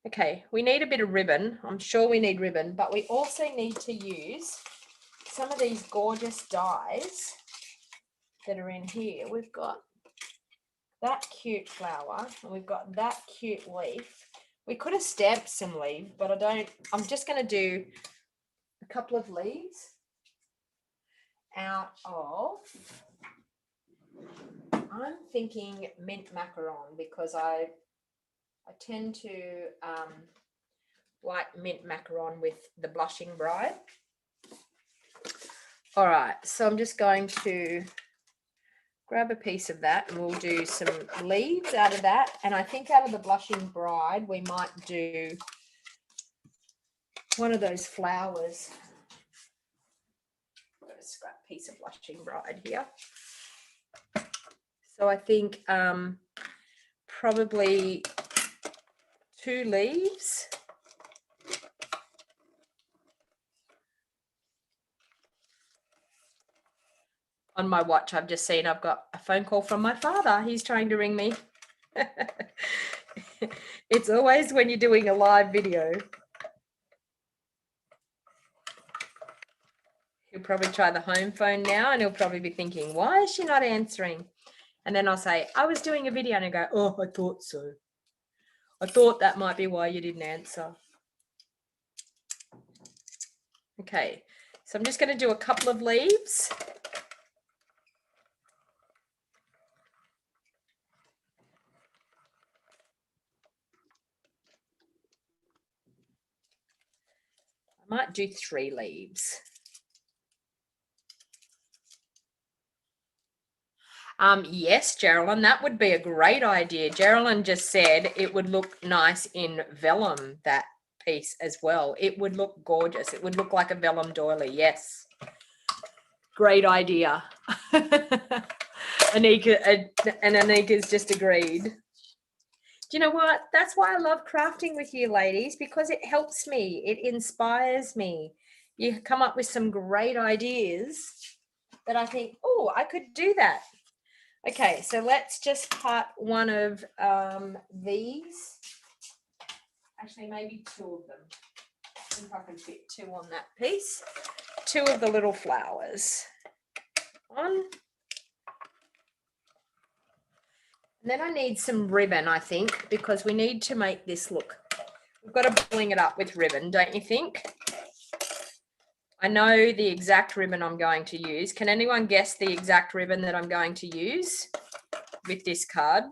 Okay, we need a bit of ribbon. I'm sure we need ribbon, but we also need to use some of these gorgeous dies that are in here. We've got that cute flower, and we've got that cute leaf. We could have stamped some leaves, but I don't. I'm just going to do a couple of leaves out of, I'm thinking mint macaron, because I tend to like mint macaron with the blushing bride. All right, so I'm just going to grab a piece of that, and we'll do some leaves out of that. And I think out of the blushing bride, we might do one of those flowers. I've got a scrap piece of blushing bride here. So I think probably 2 leaves. On my watch, I've just seen I've got a phone call from my father. He's trying to ring me. It's always when you're doing a live video. He'll probably try the home phone now, and he'll probably be thinking, why is she not answering? And then I'll say, I was doing a video, and he'll go, oh, I thought so. I thought that might be why you didn't answer. Okay, so I'm just going to do a couple of leaves. I might do 3 leaves. Yes, Geraldine, that would be a great idea. Geraldine just said it would look nice in vellum, that piece as well. It would look gorgeous. It would look like a vellum doily. Yes. Great idea. Anika's just agreed. Do you know what? That's why I love crafting with you ladies, because it helps me. It inspires me. you come up with some great ideas that I think, oh, I could do that. Okay, so let's just cut one of these. Actually, maybe two of them. I think I can fit two on that piece. Two of the little flowers on. And then I need some ribbon, I think, because we need to make this look. We've got to bling it up with ribbon, don't you think? I know the exact ribbon I'm going to use. Can anyone guess the exact ribbon that I'm going to use with this card?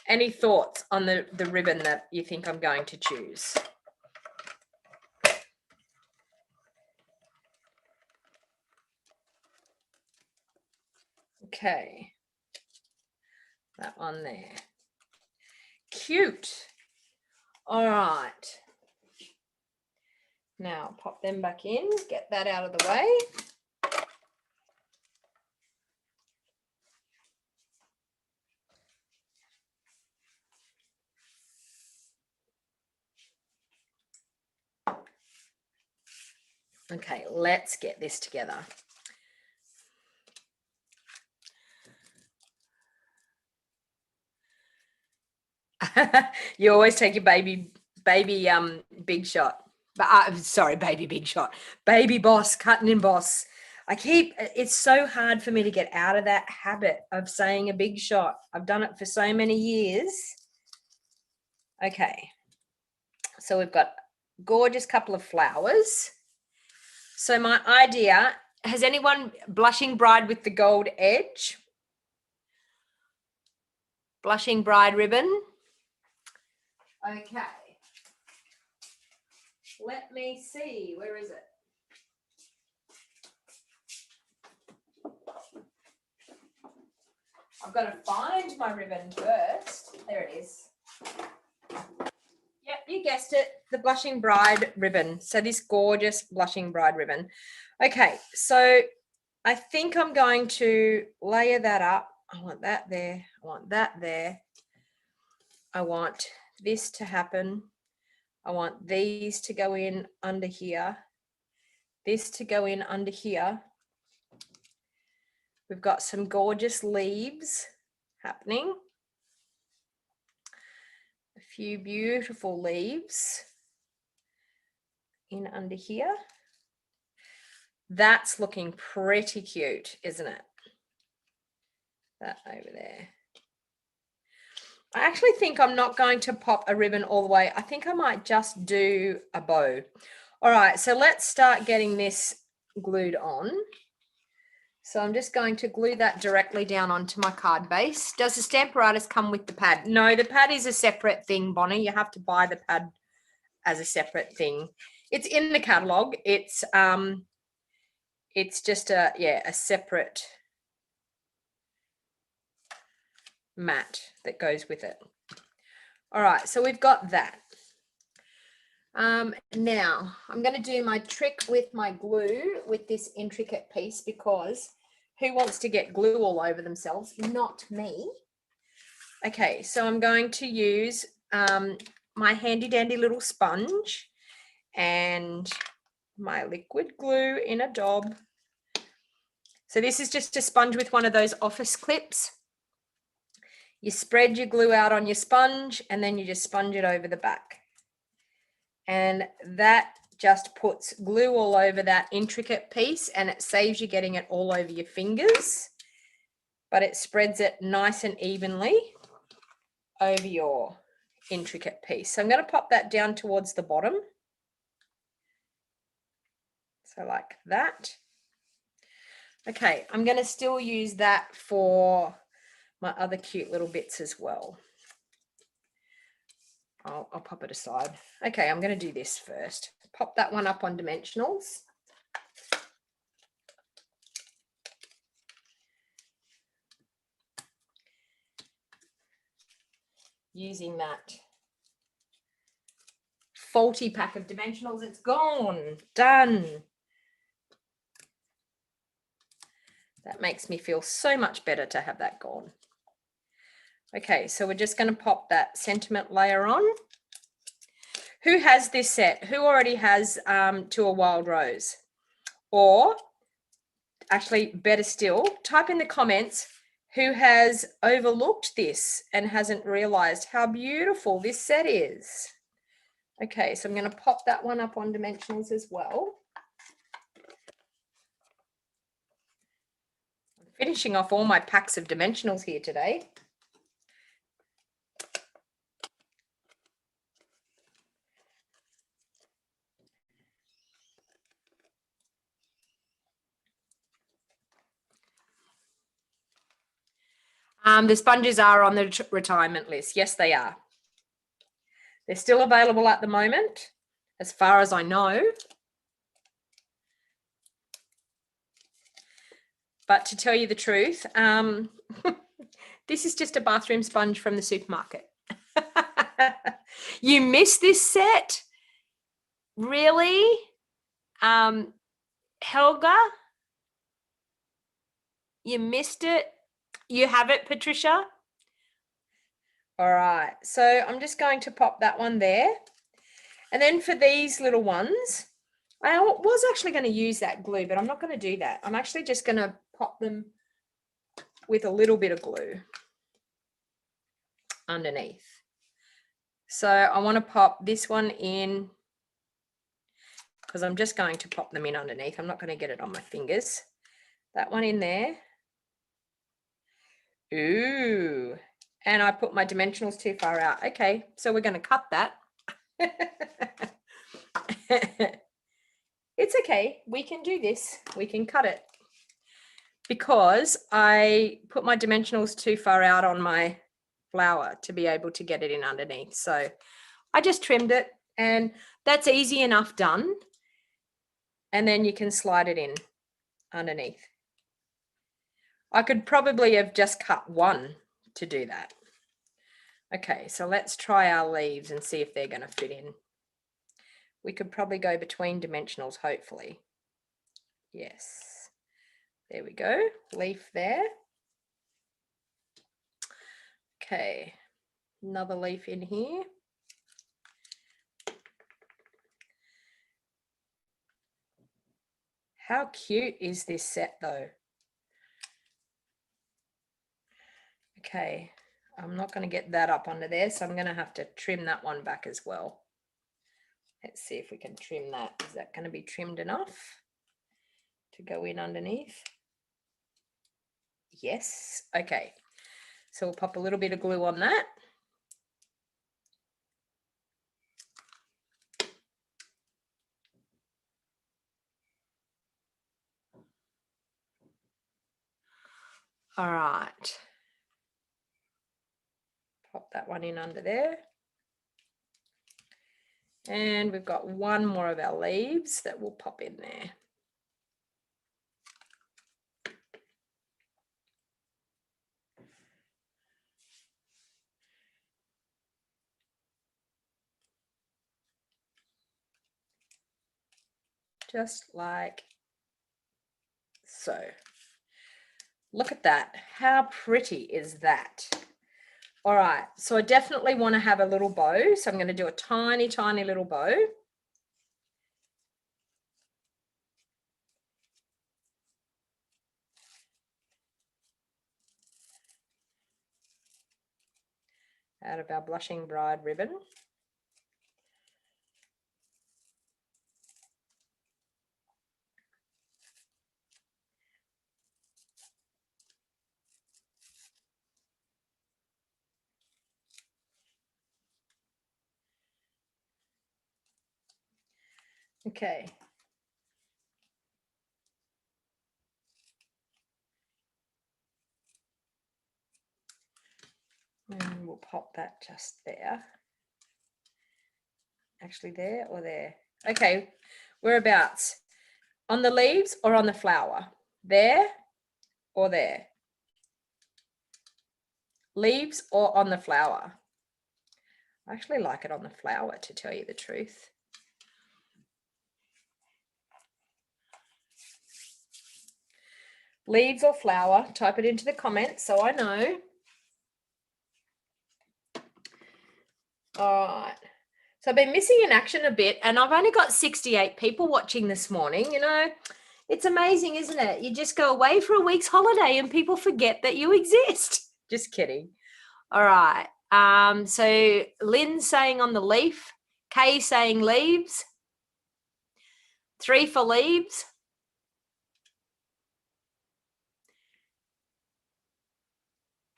Any thoughts on the ribbon that you think I'm going to choose? Okay. That one there. Cute. All right. Now pop them back in, get that out of the way. Okay, let's get this together. You always take your baby big shot. Sorry, baby big shot. Baby boss, cutting in boss. It's so hard for me to get out of that habit of saying a big shot. I've done it for so many years. Okay. So we've got a gorgeous couple of flowers. So my idea, has anyone blushing bride with the gold edge? Blushing bride ribbon. Okay. Let me see. Where is it? I've got to find my ribbon first. There it is. Yep, you guessed it. The blushing bride ribbon. So this gorgeous blushing bride ribbon. Okay, so I think I'm going to layer that up. I want that there. I want that there. I want this to happen. I want these to go in under here. This to go in under here. We've got some gorgeous leaves happening. A few beautiful leaves in under here. That's looking pretty cute, isn't it? That over there. I actually think I'm not going to pop a ribbon all the way. I think I might just do a bow. All right, so let's start getting this glued on. So I'm just going to glue that directly down onto my card base. Does the Stamparatus come with the pad? No, the pad is a separate thing, Bonnie. You have to buy the pad as a separate thing. It's in the catalog. It's just a separate mat that goes with it. All right, so we've got that. Now I'm going to do my trick with my glue with this intricate piece, because who wants to get glue all over themselves? Not me. Okay, so I'm going to use my handy dandy little sponge and my liquid glue in a daub. So this is just a sponge with one of those office clips. You spread your glue out on your sponge and then you just sponge it over the back. And that just puts glue all over that intricate piece, and it saves you getting it all over your fingers, but it spreads it nice and evenly over your intricate piece. So I'm going to pop that down towards the bottom. So like that. Okay, I'm going to still use that for my other cute little bits as well. I'll pop it aside. Okay, I'm going to do this first. Pop that one up on dimensionals. Using that faulty pack of dimensionals. It's gone. Done. That makes me feel so much better to have that gone. Okay, so we're just going to pop that sentiment layer on. Who has this set? Who already has To a Wild Rose? Or actually, better still, type in the comments who has overlooked this and hasn't realized how beautiful this set is. Okay, so I'm going to pop that one up on dimensionals as well. I'm finishing off all my packs of dimensionals here today. The sponges are on the retirement list. Yes, they are. They're still available at the moment, as far as I know. But to tell you the truth, this is just a bathroom sponge from the supermarket. You missed this set? Really? Helga? You missed it? You have it, Patricia? All right, so I'm just going to pop that one there. And then for these little ones, I was actually going to use that glue, but I'm not going to do that. I'm actually just going to pop them with a little bit of glue underneath. So I want to pop this one in because I'm just going to pop them in underneath. I'm not going to get it on my fingers. That one in there. Ooh. And I put my dimensionals too far out. Okay, so we're going to cut that. It's okay. We can do this. We can cut it. Because I put my dimensionals too far out on my flower to be able to get it in underneath. So I just trimmed it, and that's easy enough done. And then you can slide it in underneath. I could probably have just cut one to do that. Okay, so let's try our leaves and see if they're going to fit in. We could probably go between dimensionals, hopefully. Yes. There we go. Leaf there. Okay, another leaf in here. How cute is this set though? Okay, I'm not going to get that up under there, so I'm going to have to trim that one back as well. Let's see if we can trim that. Is that going to be trimmed enough to go in underneath? Yes. Okay, so we'll pop a little bit of glue on that. All right. Pop that one in under there. And we've got one more of our leaves that we'll pop in there. Just like so. Look at that. How pretty is that? All right, so I definitely want to have a little bow. So I'm going to do a tiny, tiny little bow. Out of our Blushing Bride ribbon. Okay. And we'll pop that just there. Actually there or there. Okay, whereabouts? On the leaves or on the flower? There or there? Leaves or on the flower? I actually like it on the flower, to tell you the truth. Leaves or flower, type it into the comments so I know. All right. So I've been missing in action a bit, and I've only got 68 people watching this morning. You know, it's amazing, isn't it? You just go away for a week's holiday and people forget that you exist. Just kidding. All right. So Lynn's saying on the leaf, Kay saying leaves. 3 for leaves.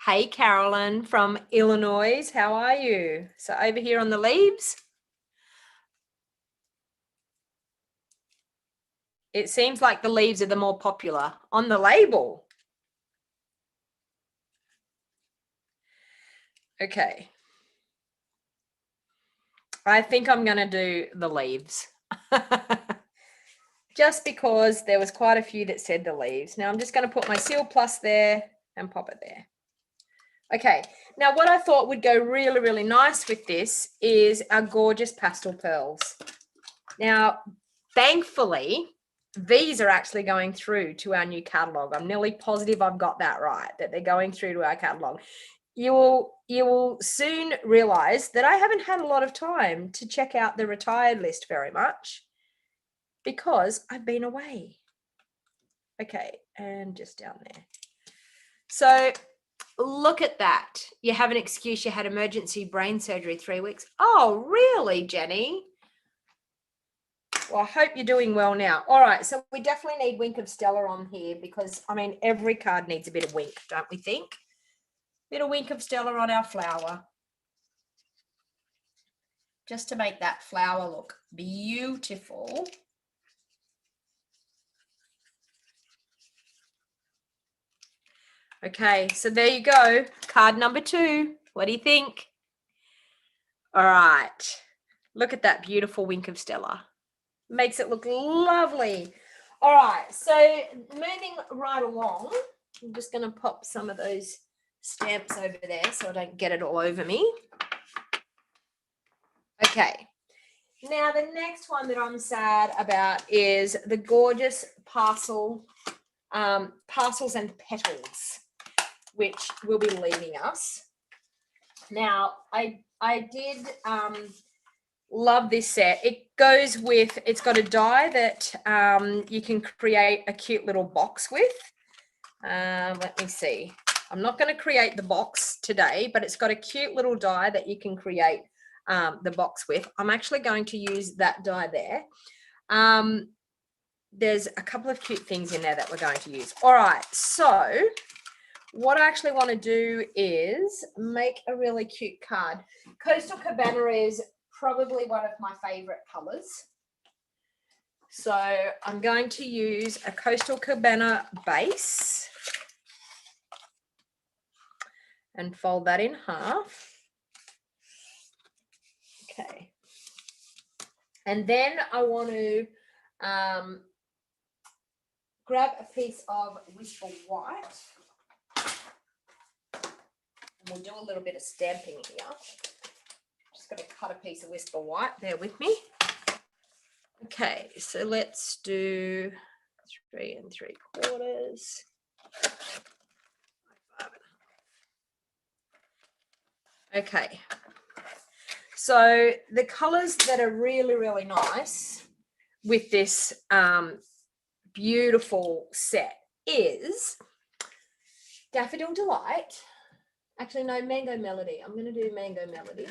Hey, Carolyn from Illinois. How are you? So over here on the leaves. It seems like the leaves are the more popular on the label. Okay. I think I'm going to do the leaves. Just because there was quite a few that said the leaves. Now I'm just going to put my Seal Plus there and pop it there. Okay. Now what I thought would go really, really nice with this is our gorgeous pastel pearls. Now, thankfully, these are actually going through to our new catalog. I'm nearly positive I've got that right, that they're going through to our catalog. You will soon realize that I haven't had a lot of time to check out the retired list very much because I've been away. Okay, and just down there. So look at that. You have an excuse. You had emergency brain surgery 3 weeks. Oh, really, Jenny? Well, I hope you're doing well now. All right, so we definitely need Wink of Stella on here because, I mean, every card needs a bit of wink, don't we think? Bit of Wink of Stella on our flower. Just to make that flower look beautiful. Okay, so there you go. Card number 2. What do you think? All right. Look at that beautiful Wink of Stella. Makes it look lovely. All right, so moving right along, I'm just going to pop some of those stamps over there so I don't get it all over me. Okay, now the next one that I'm sad about is the gorgeous Parcels and Petals, which will be leaving us. Now, I did love this set. It goes with, it's got a die that you can create a cute little box with. Let me see. I'm not going to create the box today, but it's got a cute little die that you can create the box with. I'm actually going to use that die there. There's a couple of cute things in there that we're going to use. All right, so what I actually want to do is make a really cute card. Coastal Cabana is probably one of my favorite colors. So I'm going to use a Coastal Cabana base and fold that in half. Okay. And then I want to grab a piece of Whisper White. And we'll do a little bit of stamping here. Just going to cut a piece of Whisper White. Bear with me. Okay, so let's do 3 3/4. Okay, so the colors that are really, really nice with this beautiful set is Daffodil Delight. Actually, no, Mango Melody. I'm going to do Mango Melody.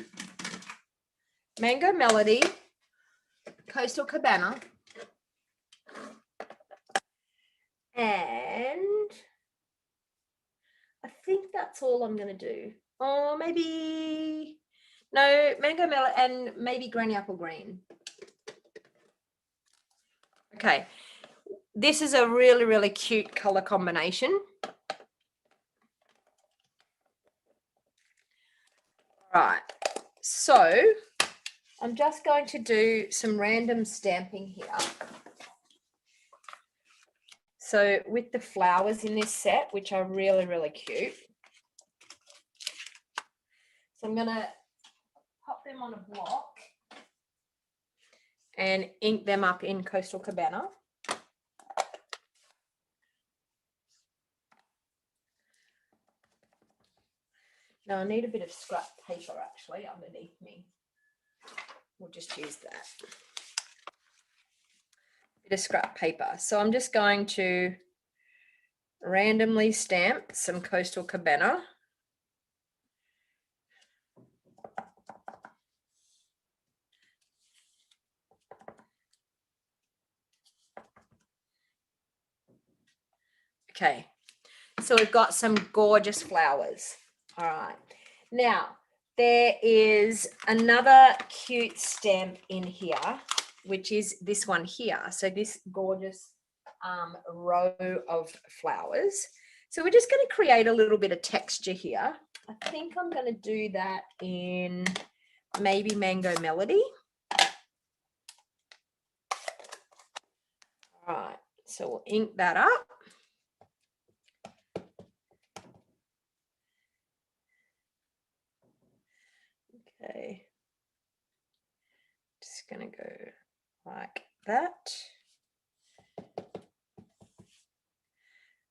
Mango Melody, Coastal Cabana, and I think that's all I'm going to do. Or maybe, no, Mango Melody and maybe Granny Apple Green. Okay, this is a really, really cute color combination. All right, so I'm just going to do some random stamping here. So with the flowers in this set, which are really, really cute. So I'm going to pop them on a block and ink them up in Coastal Cabana. Now I need a bit of scrap paper actually underneath me. we'll just use that. Bit of scrap paper. So I'm just going to randomly stamp some Coastal Cabana. Okay, so we've got some gorgeous flowers. All right, now there is another cute stamp in here, which is this one here. So this gorgeous row of flowers. So we're just going to create a little bit of texture here. I think I'm going to do that in maybe Mango Melody. All right, so we'll ink that up. Okay, just going to go like that.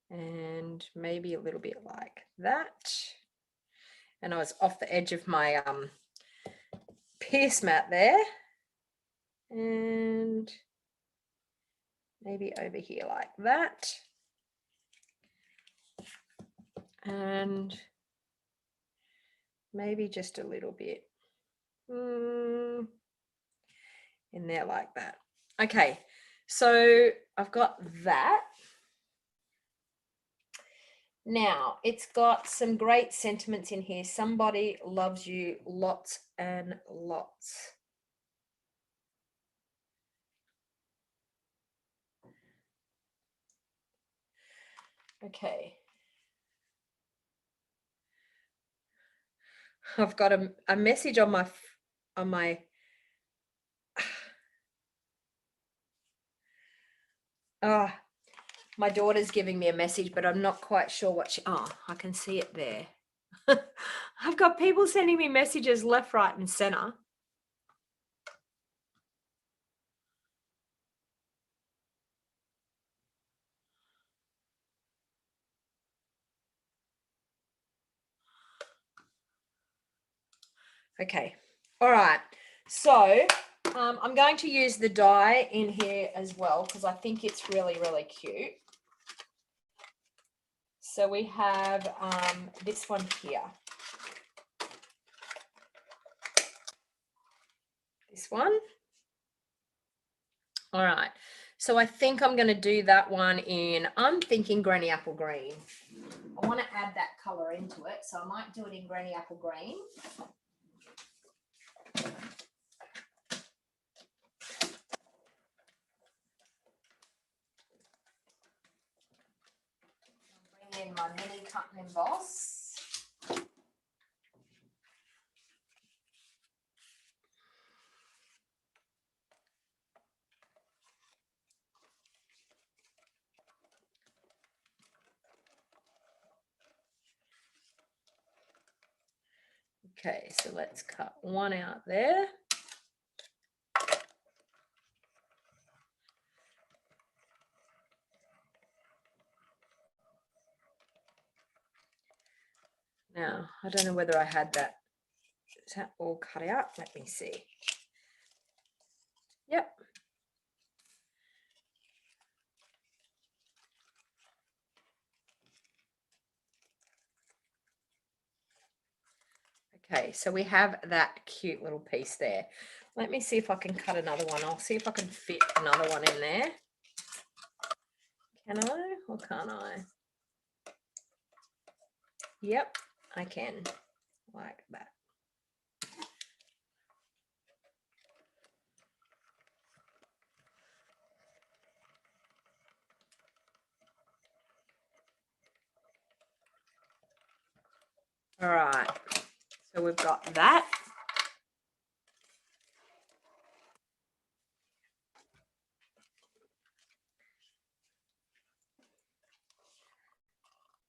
And maybe a little bit like that. And I was off the edge of my pierce mat there. And maybe over here like that. And maybe just a little bit in there like that. Okay, so I've got that. Now, it's got some great sentiments in here. Somebody loves you lots and lots. Okay. I've got a message on my my daughter's giving me a message, but I'm not quite sure what I can see it there. I've got people sending me messages left, right, and center. Okay, all right. So I'm going to use the die in here as well because I think it's really, really cute. So we have this one here. This one. All right. So I think I'm going to do that one in, I'm thinking Granny Apple Green. I want to add that color into it, so I might do it in Granny Apple Green. Bring in my mini cut and emboss. Okay, so let's cut one out there. Now, I don't know whether I had that. Is that all cut out? Let me see. Yep. Okay, so we have that cute little piece there. Let me see if I can cut another one. I'll see if I can fit another one in there. Can I or can't I? Yep, I can, like that. All right, so we've got that.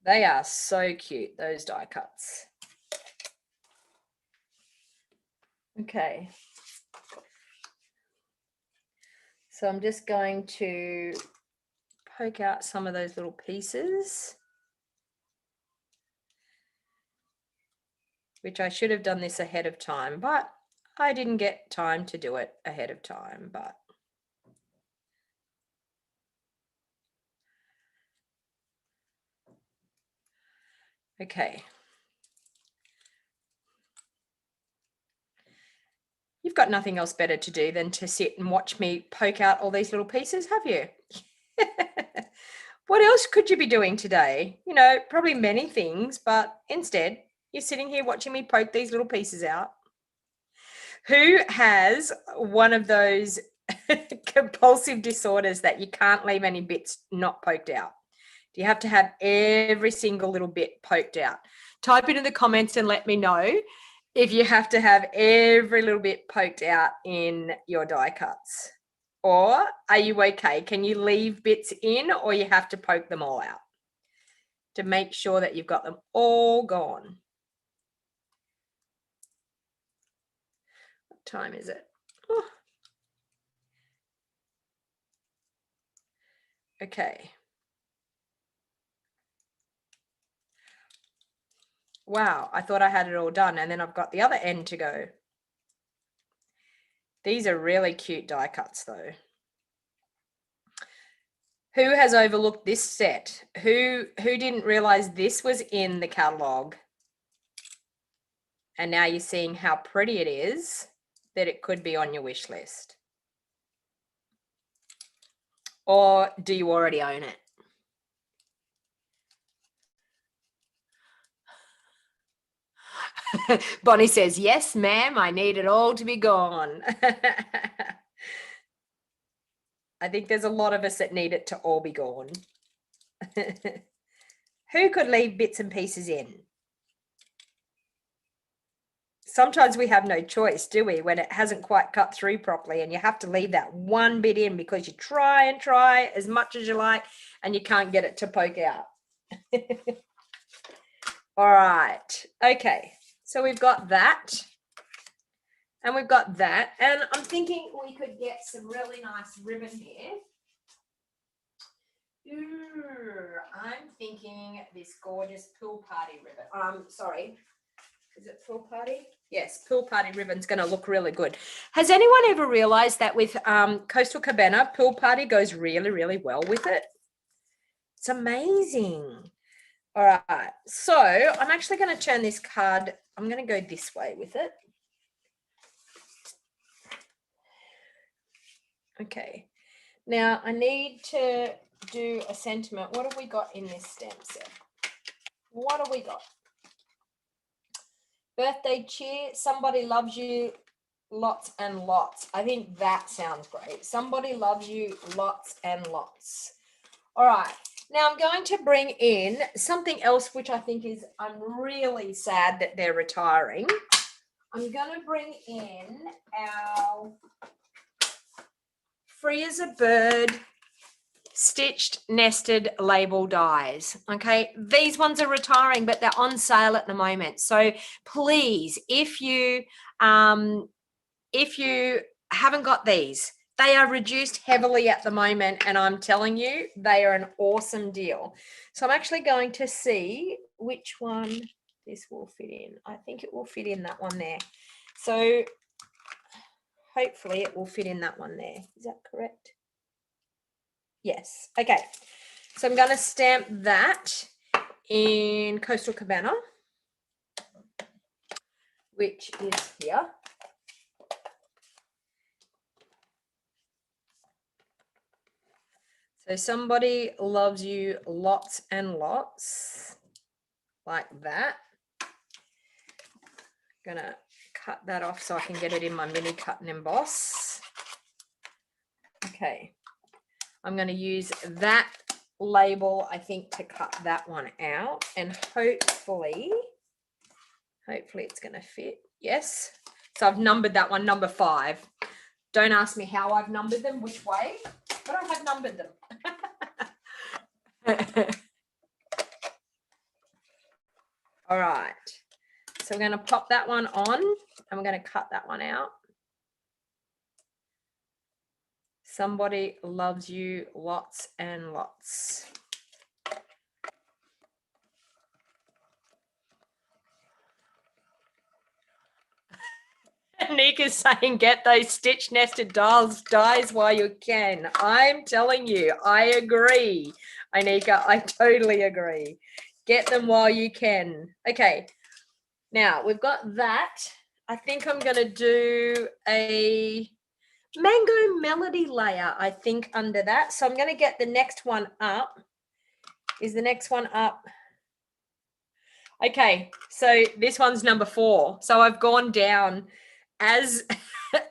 They are so cute, those die cuts. Okay. So I'm just going to poke out some of those little pieces, which I should have done this ahead of time, but I didn't get time to do it ahead of time, but okay. You've got nothing else better to do than to sit and watch me poke out all these little pieces, have you? What else could you be doing today? You know, probably many things, but instead you're sitting here watching me poke these little pieces out. Who has one of those compulsive disorders that you can't leave any bits not poked out? Do you have to have every single little bit poked out? Type it in the comments and let me know if you have to have every little bit poked out in your die cuts. Or are you okay? Can you leave bits in, or you have to poke them all out to make sure that you've got them all gone? What time is it? Oh. Okay. Wow, I thought I had it all done, and then I've got the other end to go. These are really cute die cuts though. Who has overlooked this set? Who didn't realize this was in the catalog? And now you're seeing how pretty it is, that it could be on your wish list. Or do you already own it? Bonnie says, yes, ma'am, I need it all to be gone. I think there's a lot of us that need it to all be gone. Who could leave bits and pieces in? Sometimes we have no choice, do we, when it hasn't quite cut through properly and you have to leave that one bit in because you try and try as much as you like and you can't get it to poke out. All right. Okay. So we've got that. And we've got that. And I'm thinking we could get some really nice ribbon here. I'm thinking this gorgeous pool party ribbon. Sorry. Is it pool party? Yes, pool party ribbon's going to look really good. Has anyone ever realized that with Coastal Cabana, pool party goes really, really well with it? It's amazing. All right, so I'm actually going to turn this card. I'm going to go this way with it. Okay, now I need to do a sentiment. What have we got in this stamp set? What have we got? Birthday cheer, somebody loves you, lots and lots. I think that sounds great. Somebody loves you, lots and lots. All right. Now I'm going to bring in something else, which I think is, I'm really sad that they're retiring. I'm going to bring in our Free as a Bird stitched nested label dies. Okay, these ones are retiring, but they're on sale at the moment. So please, if you haven't got these, they are reduced heavily at the moment, and I'm telling you, they are an awesome deal. So I'm actually going to see which one this will fit in. I think it will fit in that one there. So hopefully it will fit in that one there. Is that correct? Yes. Okay. So I'm going to stamp that in Coastal Cabana, which is here. So somebody loves you, lots and lots, like that. I'm going to cut that off so I can get it in my mini cut and emboss. Okay. I'm going to use that label, I think, to cut that one out, and hopefully it's going to fit. Yes. So I've numbered that one number 5. Don't ask me how I've numbered them, which way, but I have numbered them. All right. So we're going to pop that one on, and we're going to cut that one out. Somebody loves you, lots and lots. Nick is saying get those stitch nested dies while you can. I'm telling you, I agree. Anika, I totally agree. Get them while you can. Okay, now we've got that. I think I'm going to do a mango melody layer, I think, under that. So I'm going to get the next one up. Is the next one up? Okay, so this one's number 4. So I've gone down as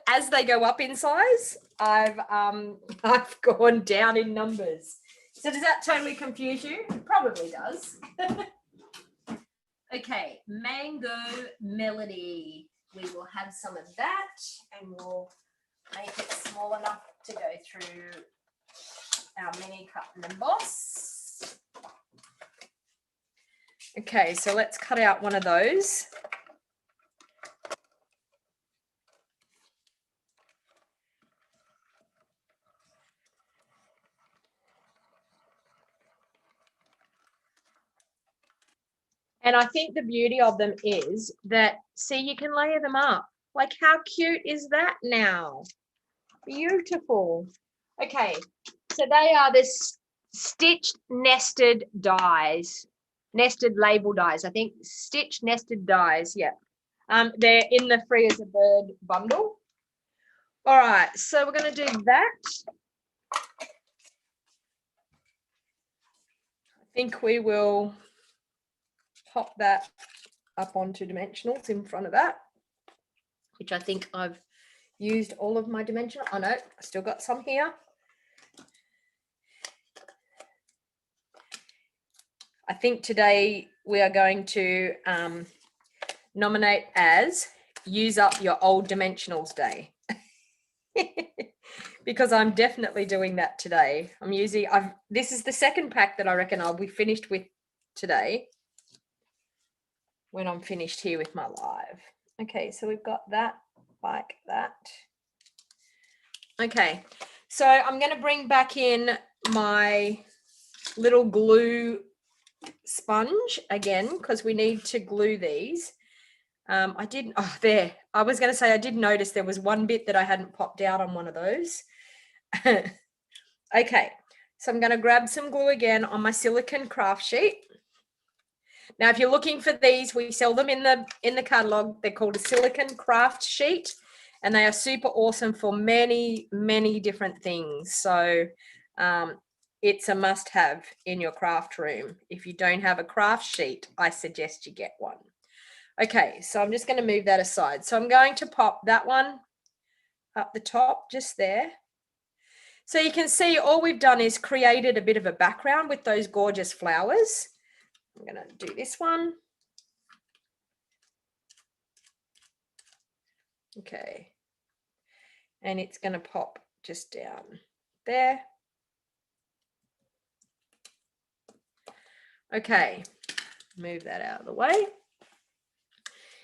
as they go up in size. I've gone down in numbers. So does that totally confuse you? It probably does. Okay, mango melody. We will have some of that, and we'll make it small enough to go through our mini cut and emboss. Okay, so let's cut out one of those. And I think the beauty of them is that, see, you can layer them up. Like, how cute is that now? Beautiful. Okay, so they are the stitched nested dies, nested label dies. I think stitched nested dies. Yeah, they're in the Free as a Bird bundle. All right, so we're going to do that. I think we will pop that up onto dimensionals in front of that, which I think I've used all of my dimensional. Oh no, I still got some here. I think today we are going to nominate as use up your old dimensionals day. Because I'm definitely doing that today. This is the second pack that I reckon I'll be finished with today when I'm finished here with my live. Okay, so we've got that like that. Okay, so I'm going to bring back in my little glue sponge again, because we need to glue these. I didn't, oh, there. I was going to say I did notice there was one bit that I hadn't popped out on one of those. Okay, so I'm going to grab some glue again on my silicone craft sheet. Now, if you're looking for these, we sell them in the catalog. They're called a silicone craft sheet, and they are super awesome for many, many different things. So it's a must-have in your craft room. If you don't have a craft sheet, I suggest you get one. Okay, so I'm just going to move that aside. So I'm going to pop that one up the top, just there. So you can see all we've done is created a bit of a background with those gorgeous flowers. I'm going to do this one. Okay. And it's going to pop just down there. Okay, move that out of the way.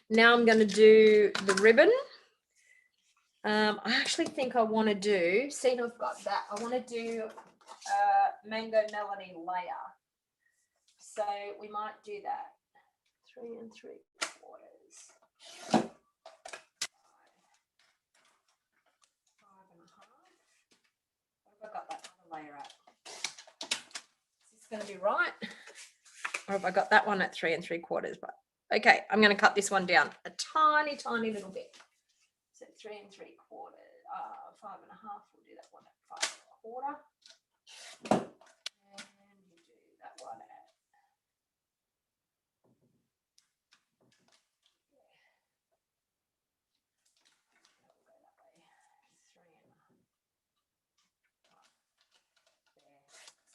Now I'm going to do the ribbon. I actually think I want to do, see, I've got that. I want to do a mango melody layer. So we might do that. 3 3/4. Five and a half. What have I got that other layer at? Is this going to be right? Or have I got that one at 3 3/4? But okay, I'm going to cut this one down a tiny, tiny little bit. So 3 3/4, 5 and a half. We'll do that one at 5 1/4. And we'll do that one at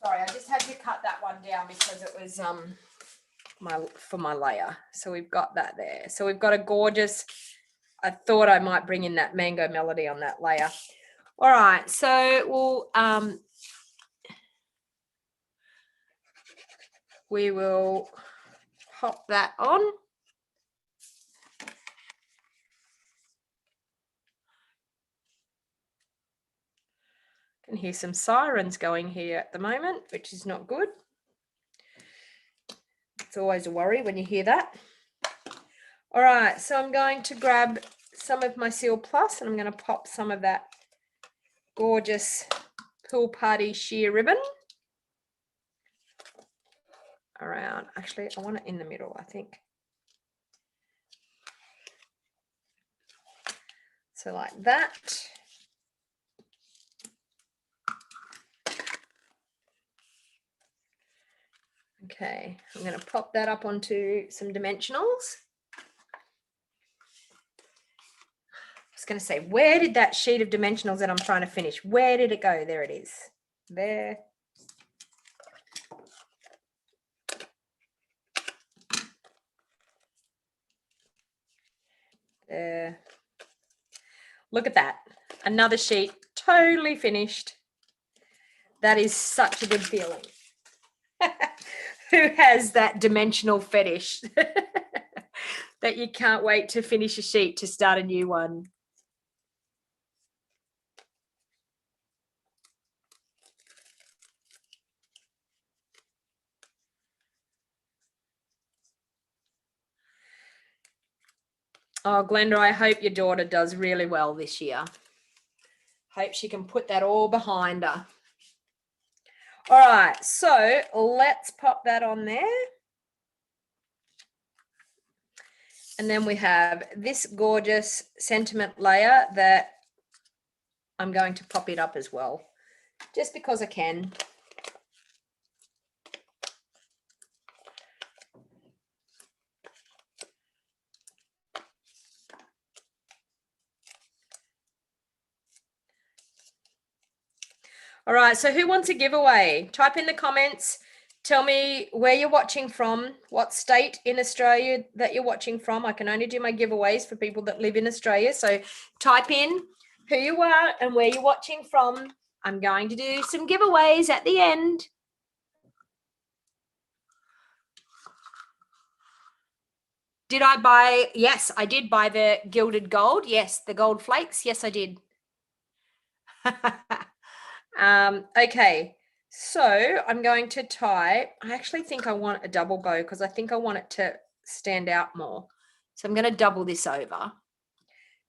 Sorry, I just had to cut that one down because it was for my layer. So we've got that there. So we've got a gorgeous, I thought I might bring in that mango melody on that layer. All right, so we will pop that on. Can hear some sirens going here at the moment, which is not good. It's always a worry when you hear that. All right, so I'm going to grab some of my Seal Plus, and I'm going to pop some of that gorgeous Pool Party sheer ribbon around. Actually, I want it in the middle, I think. So like that. Okay, I'm going to pop that up onto some dimensionals. I was going to say, where did that sheet of dimensionals that I'm trying to finish, where did it go? There it is. There. There. Look at that. Another sheet, totally finished. That is such a good feeling. Who has that dimensional fetish that you can't wait to finish a sheet to start a new one? Oh, Glenda, I hope your daughter does really well this year. Hope she can put that all behind her. All right, so let's pop that on there. And then we have this gorgeous sentiment layer that I'm going to pop it up as well, just because I can. All right, so who wants a giveaway? Type in the comments. Tell me where you're watching from, what state in Australia that you're watching from. I can only do my giveaways for people that live in Australia. So type in who you are and where you're watching from. I'm going to do some giveaways at the end. Did I buy? Yes, I did buy the gilded gold. Yes, the gold flakes. Yes, I did. Okay, so I'm going to tie. I actually think I want a double bow because I think I want it to stand out more. So I'm going to double this over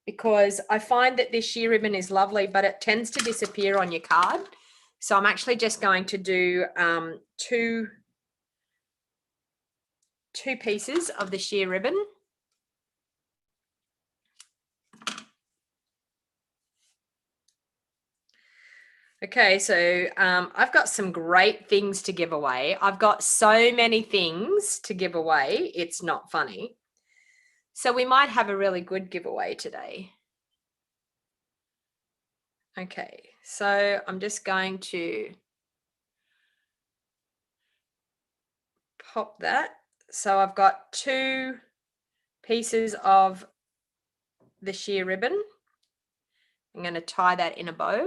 because I find that this sheer ribbon is lovely, but it tends to disappear on your card. So I'm actually just going to do two pieces of the sheer ribbon. Okay, so I've got some great things to give away. I've got so many things to give away. It's not funny. So we might have a really good giveaway today. Okay, so I'm just going to pop that. So I've got two pieces of the sheer ribbon. I'm going to tie that in a bow.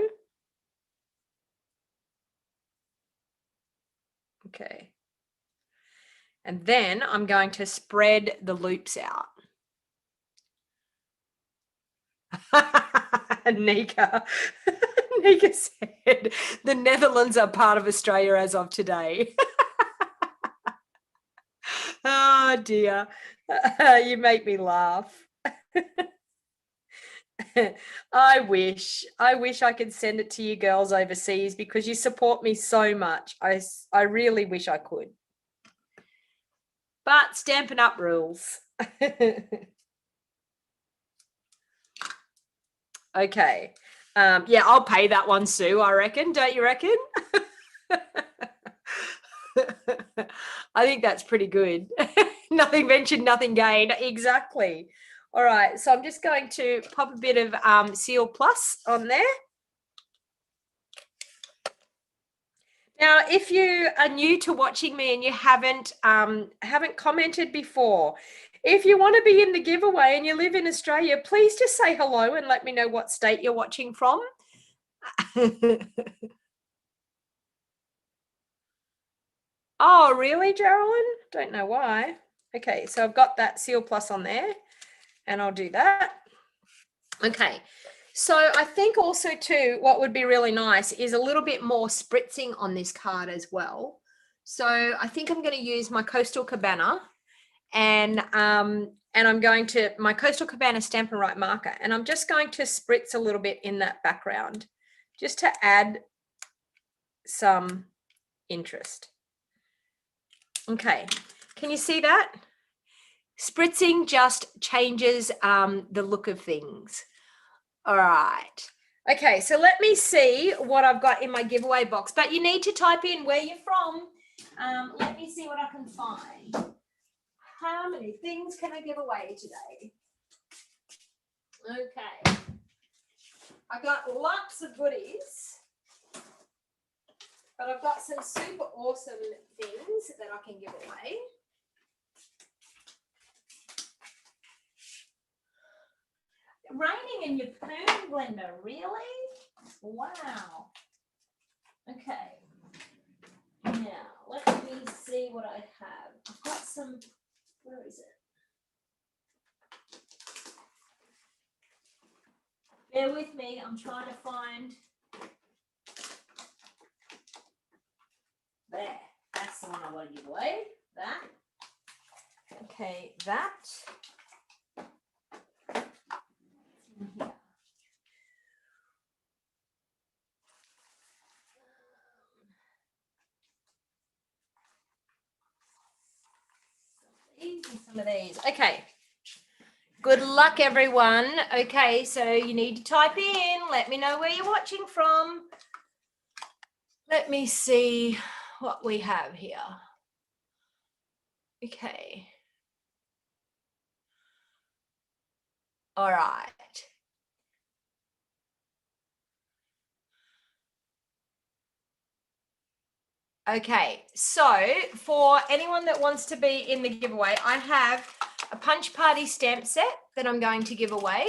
Okay. And then I'm going to spread the loops out. Nika. Nika said, the Netherlands are part of Australia as of today. Oh dear. You make me laugh. I wish I could send it to you girls overseas because you support me so much. I really wish I could. But Stampin' Up rules. Okay. Yeah, I'll pay that one, Sue, I reckon. Don't you reckon? I think that's pretty good. Nothing ventured, nothing gained. Exactly. All right. So I'm just going to pop a bit of Seal Plus on there. Now, if you are new to watching me and you haven't commented before, if you want to be in the giveaway and you live in Australia, please just say hello and let me know what state you're watching from. Oh, really, Geraldine? Don't know why. Okay, so I've got that Seal Plus on there and I'll do that. Okay, so I think also too, what would be really nice is a little bit more spritzing on this card as well. So I think I'm going to use my Coastal Cabana and and I'm going to my Coastal Cabana Stampin' Right marker, and I'm just going to spritz a little bit in that background just to add some interest. Okay, can you see that? Spritzing just changes the look of things. All right. Okay, so let me see what I've got in my giveaway box, but you need to type in where you're from. Let me see what I can find. How many things can I give away today? Okay. I got lots of goodies, but I've got some super awesome things that I can give away. Raining in your poon blender, really? Wow. Okay. Now, let me see what I have. I've got some, where is it? Bear with me, I'm trying to find. There, that's the one I want to give away. That. Okay, that. Here. Some of these. Okay. Good luck, everyone. Okay, so you need to type in. Let me know where you're watching from. Let me see what we have here. Okay. All right. Okay, so for anyone that wants to be in the giveaway, I have a Punch Party stamp set that I'm going to give away.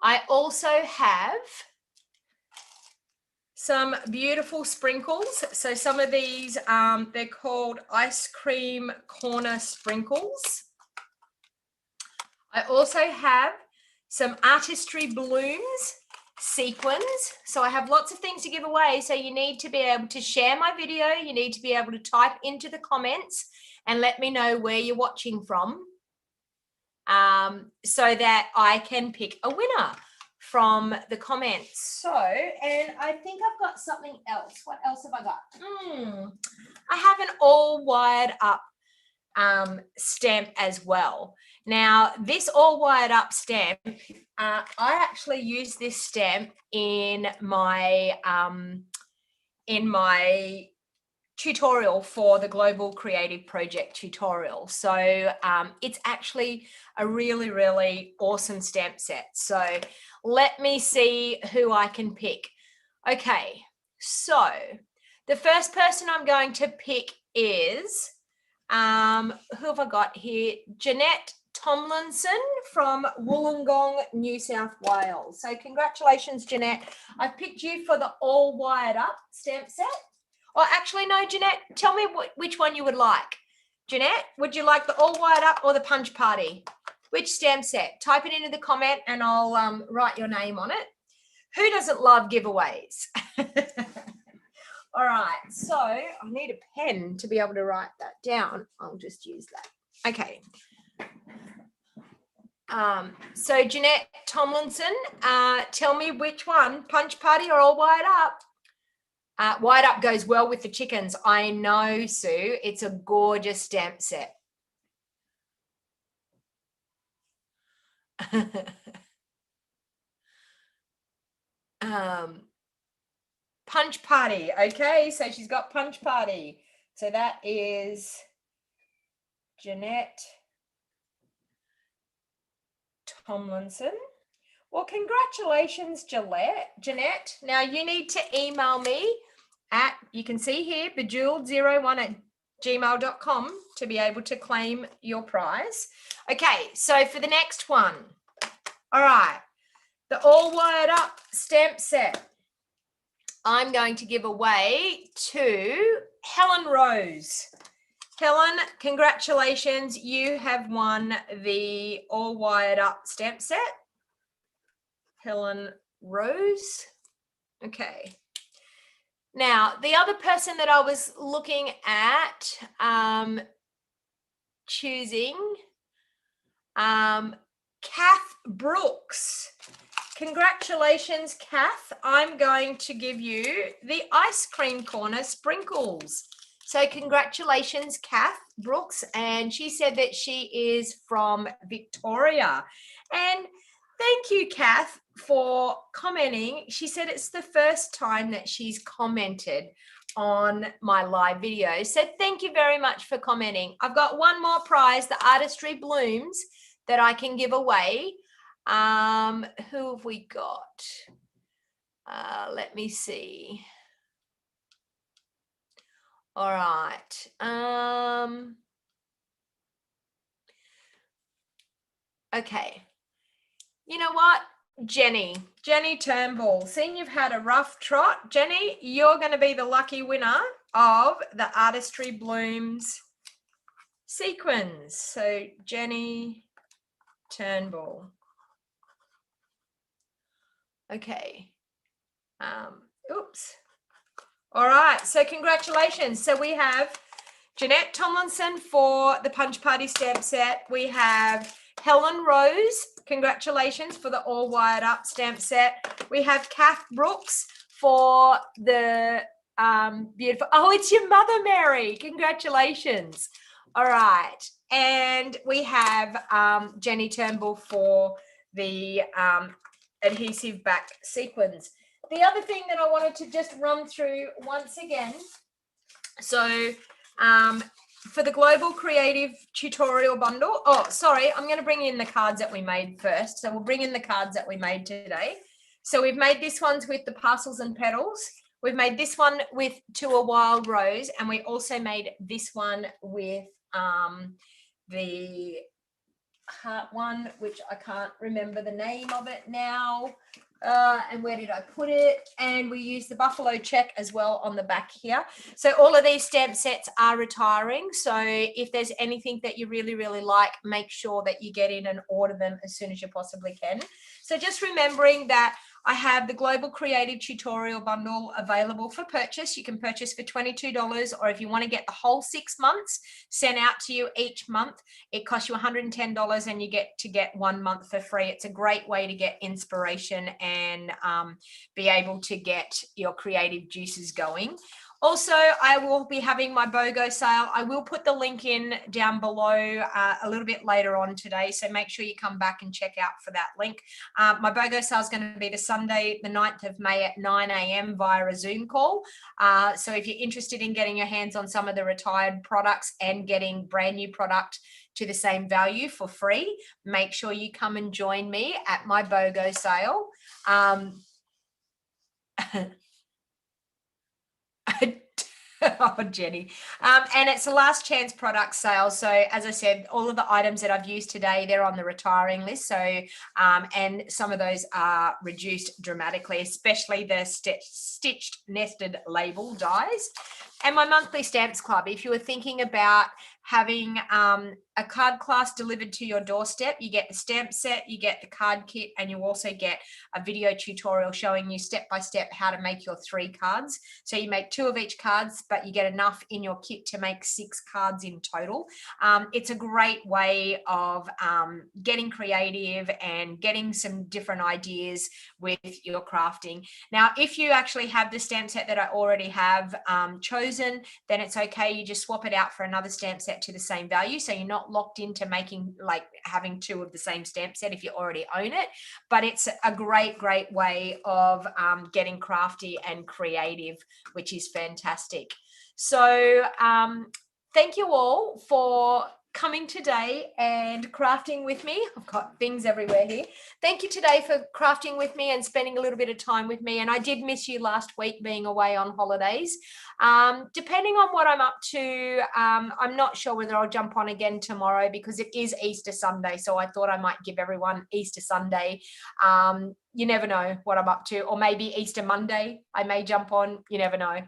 I also have some beautiful sprinkles. So some of these, they're called ice cream corner sprinkles. I also have some artistry blooms, sequins. So I have lots of things to give away. So you need to be able to share my video. You need to be able to type into the comments and let me know where you're watching from, so that I can pick a winner from the comments. So, and I think I've got something else. What else have I got? I have an all wired up stamp as well. Now, this all wired up stamp, I actually use this stamp in my tutorial for the Global Creative Project tutorial. So it's actually a really, really awesome stamp set. So let me see who I can pick. Okay, so the first person I'm going to pick is, who have I got here? Jeanette Tomlinson from Wollongong, New South Wales. So congratulations, Jeanette. I've picked you for the all wired up stamp set. Or actually, no, Jeanette, tell me which one you would like. Jeanette, would you like the all wired up or the punch party? Which stamp set? Type it into the comment and I'll write your name on it. Who doesn't love giveaways? All right, so I need a pen to be able to write that down. I'll just use that. Okay. So Jeanette Tomlinson, tell me which one, punch party or all wired up? Wired up goes well with the chickens. I know, Sue. It's a gorgeous stamp set. Punch party. Okay, so she's got punch party. So that is Jeanette Tomlinson. Well, congratulations, Jeanette. Now you need to email me at, you can see here, bejeweled01@gmail.com to be able to claim your prize. Okay, so for the next one, all right, the all wired up stamp set, I'm going to give away to Helen Rose. Helen, congratulations. You have won the all wired up stamp set. Helen Rose. Okay. Now, the other person that I was looking at choosing Kath Brooks. Congratulations, Kath. I'm going to give you the ice cream corner sprinkles. So congratulations, Kath Brooks. And she said that she is from Victoria. And thank you, Kath, for commenting. She said it's the first time that she's commented on my live video. So thank you very much for commenting. I've got one more prize, the Artistry Blooms, that I can give away. Who have we got? Let me see. All right. Okay. You know what? Jenny Turnbull. Seeing you've had a rough trot, Jenny, you're going to be the lucky winner of the Artistry Blooms sequins. So Jenny Turnbull. Okay. Oops. All right. So congratulations. So we have Jeanette Tomlinson for the Punch Party stamp set. We have Helen Rose. Congratulations for the All Wired Up stamp set. We have Kath Brooks for the beautiful. Oh, it's your mother, Mary. Congratulations. All right. And we have Jenny Turnbull for the adhesive back sequins. The other thing that I wanted to just run through once again. So for the Global Creative Tutorial Bundle. Oh, sorry. I'm going to bring in the cards that we made first. So we'll bring in the cards that we made today. So we've made this ones with the Parcels and Petals. We've made this one with To a Wild Rose. And we also made this one with the heart one, which I can't remember the name of it now. And where did I put it? And we use the buffalo check as well on the back here. So all of these stamp sets are retiring. So if there's anything that you really, really like, make sure that you get in and order them as soon as you possibly can. So just remembering that I have the Global Creative Tutorial Bundle available for purchase. You can purchase for $22, or if you want to get the whole 6 months sent out to you each month, it costs you $110 and you get to get 1 month for free. It's a great way to get inspiration and be able to get your creative juices going. Also, I will be having my BOGO sale. I will put the link in down below a little bit later on today, so make sure you come back and check out for that link. My BOGO sale is going to be the Sunday, the 9th of May at 9 a.m. via a Zoom call. So if you're interested in getting your hands on some of the retired products and getting brand new product to the same value for free, make sure you come and join me at my BOGO sale. Oh, Jenny. And it's a last chance product sale. So as I said, all of the items that I've used today, they're on the retiring list. So, and some of those are reduced dramatically, especially the stitched nested label dies. And my monthly stamps club, if you were thinking about having a card class delivered to your doorstep, you get the stamp set, you get the card kit, and you also get a video tutorial showing you step by step how to make your 3 cards. So you make 2 of each cards, but you get enough in your kit to make 6 cards in total. It's a great way of getting creative and getting some different ideas with your crafting. Now, if you actually have the stamp set that I already have chosen, then it's okay. You just swap it out for another stamp set to the same value. So you're not locked into making, like, having 2 of the same stamp set if you already own it. But it's a great way of getting crafty and creative, which is fantastic. So thank you all for coming today and crafting with me. I've got things everywhere here. Thank you today for crafting with me and spending a little bit of time with me. And I did miss you last week being away on holidays. Depending on what I'm up to, I'm not sure whether I'll jump on again tomorrow because it is Easter Sunday. So I thought I might give everyone Easter Sunday. You never know what I'm up to, or maybe Easter Monday I may jump on. You never know.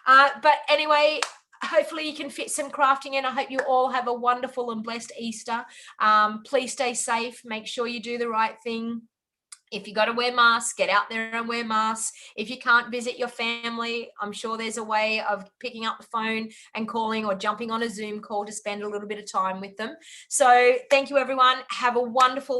But anyway, hopefully you can fit some crafting in. I hope you all have a wonderful and blessed Easter. Please stay safe. Make sure you do the right thing. If you got to wear masks, get out there and wear masks. If you can't visit your family, I'm sure there's a way of picking up the phone and calling or jumping on a Zoom call to spend a little bit of time with them. So thank you, everyone. Have a wonderful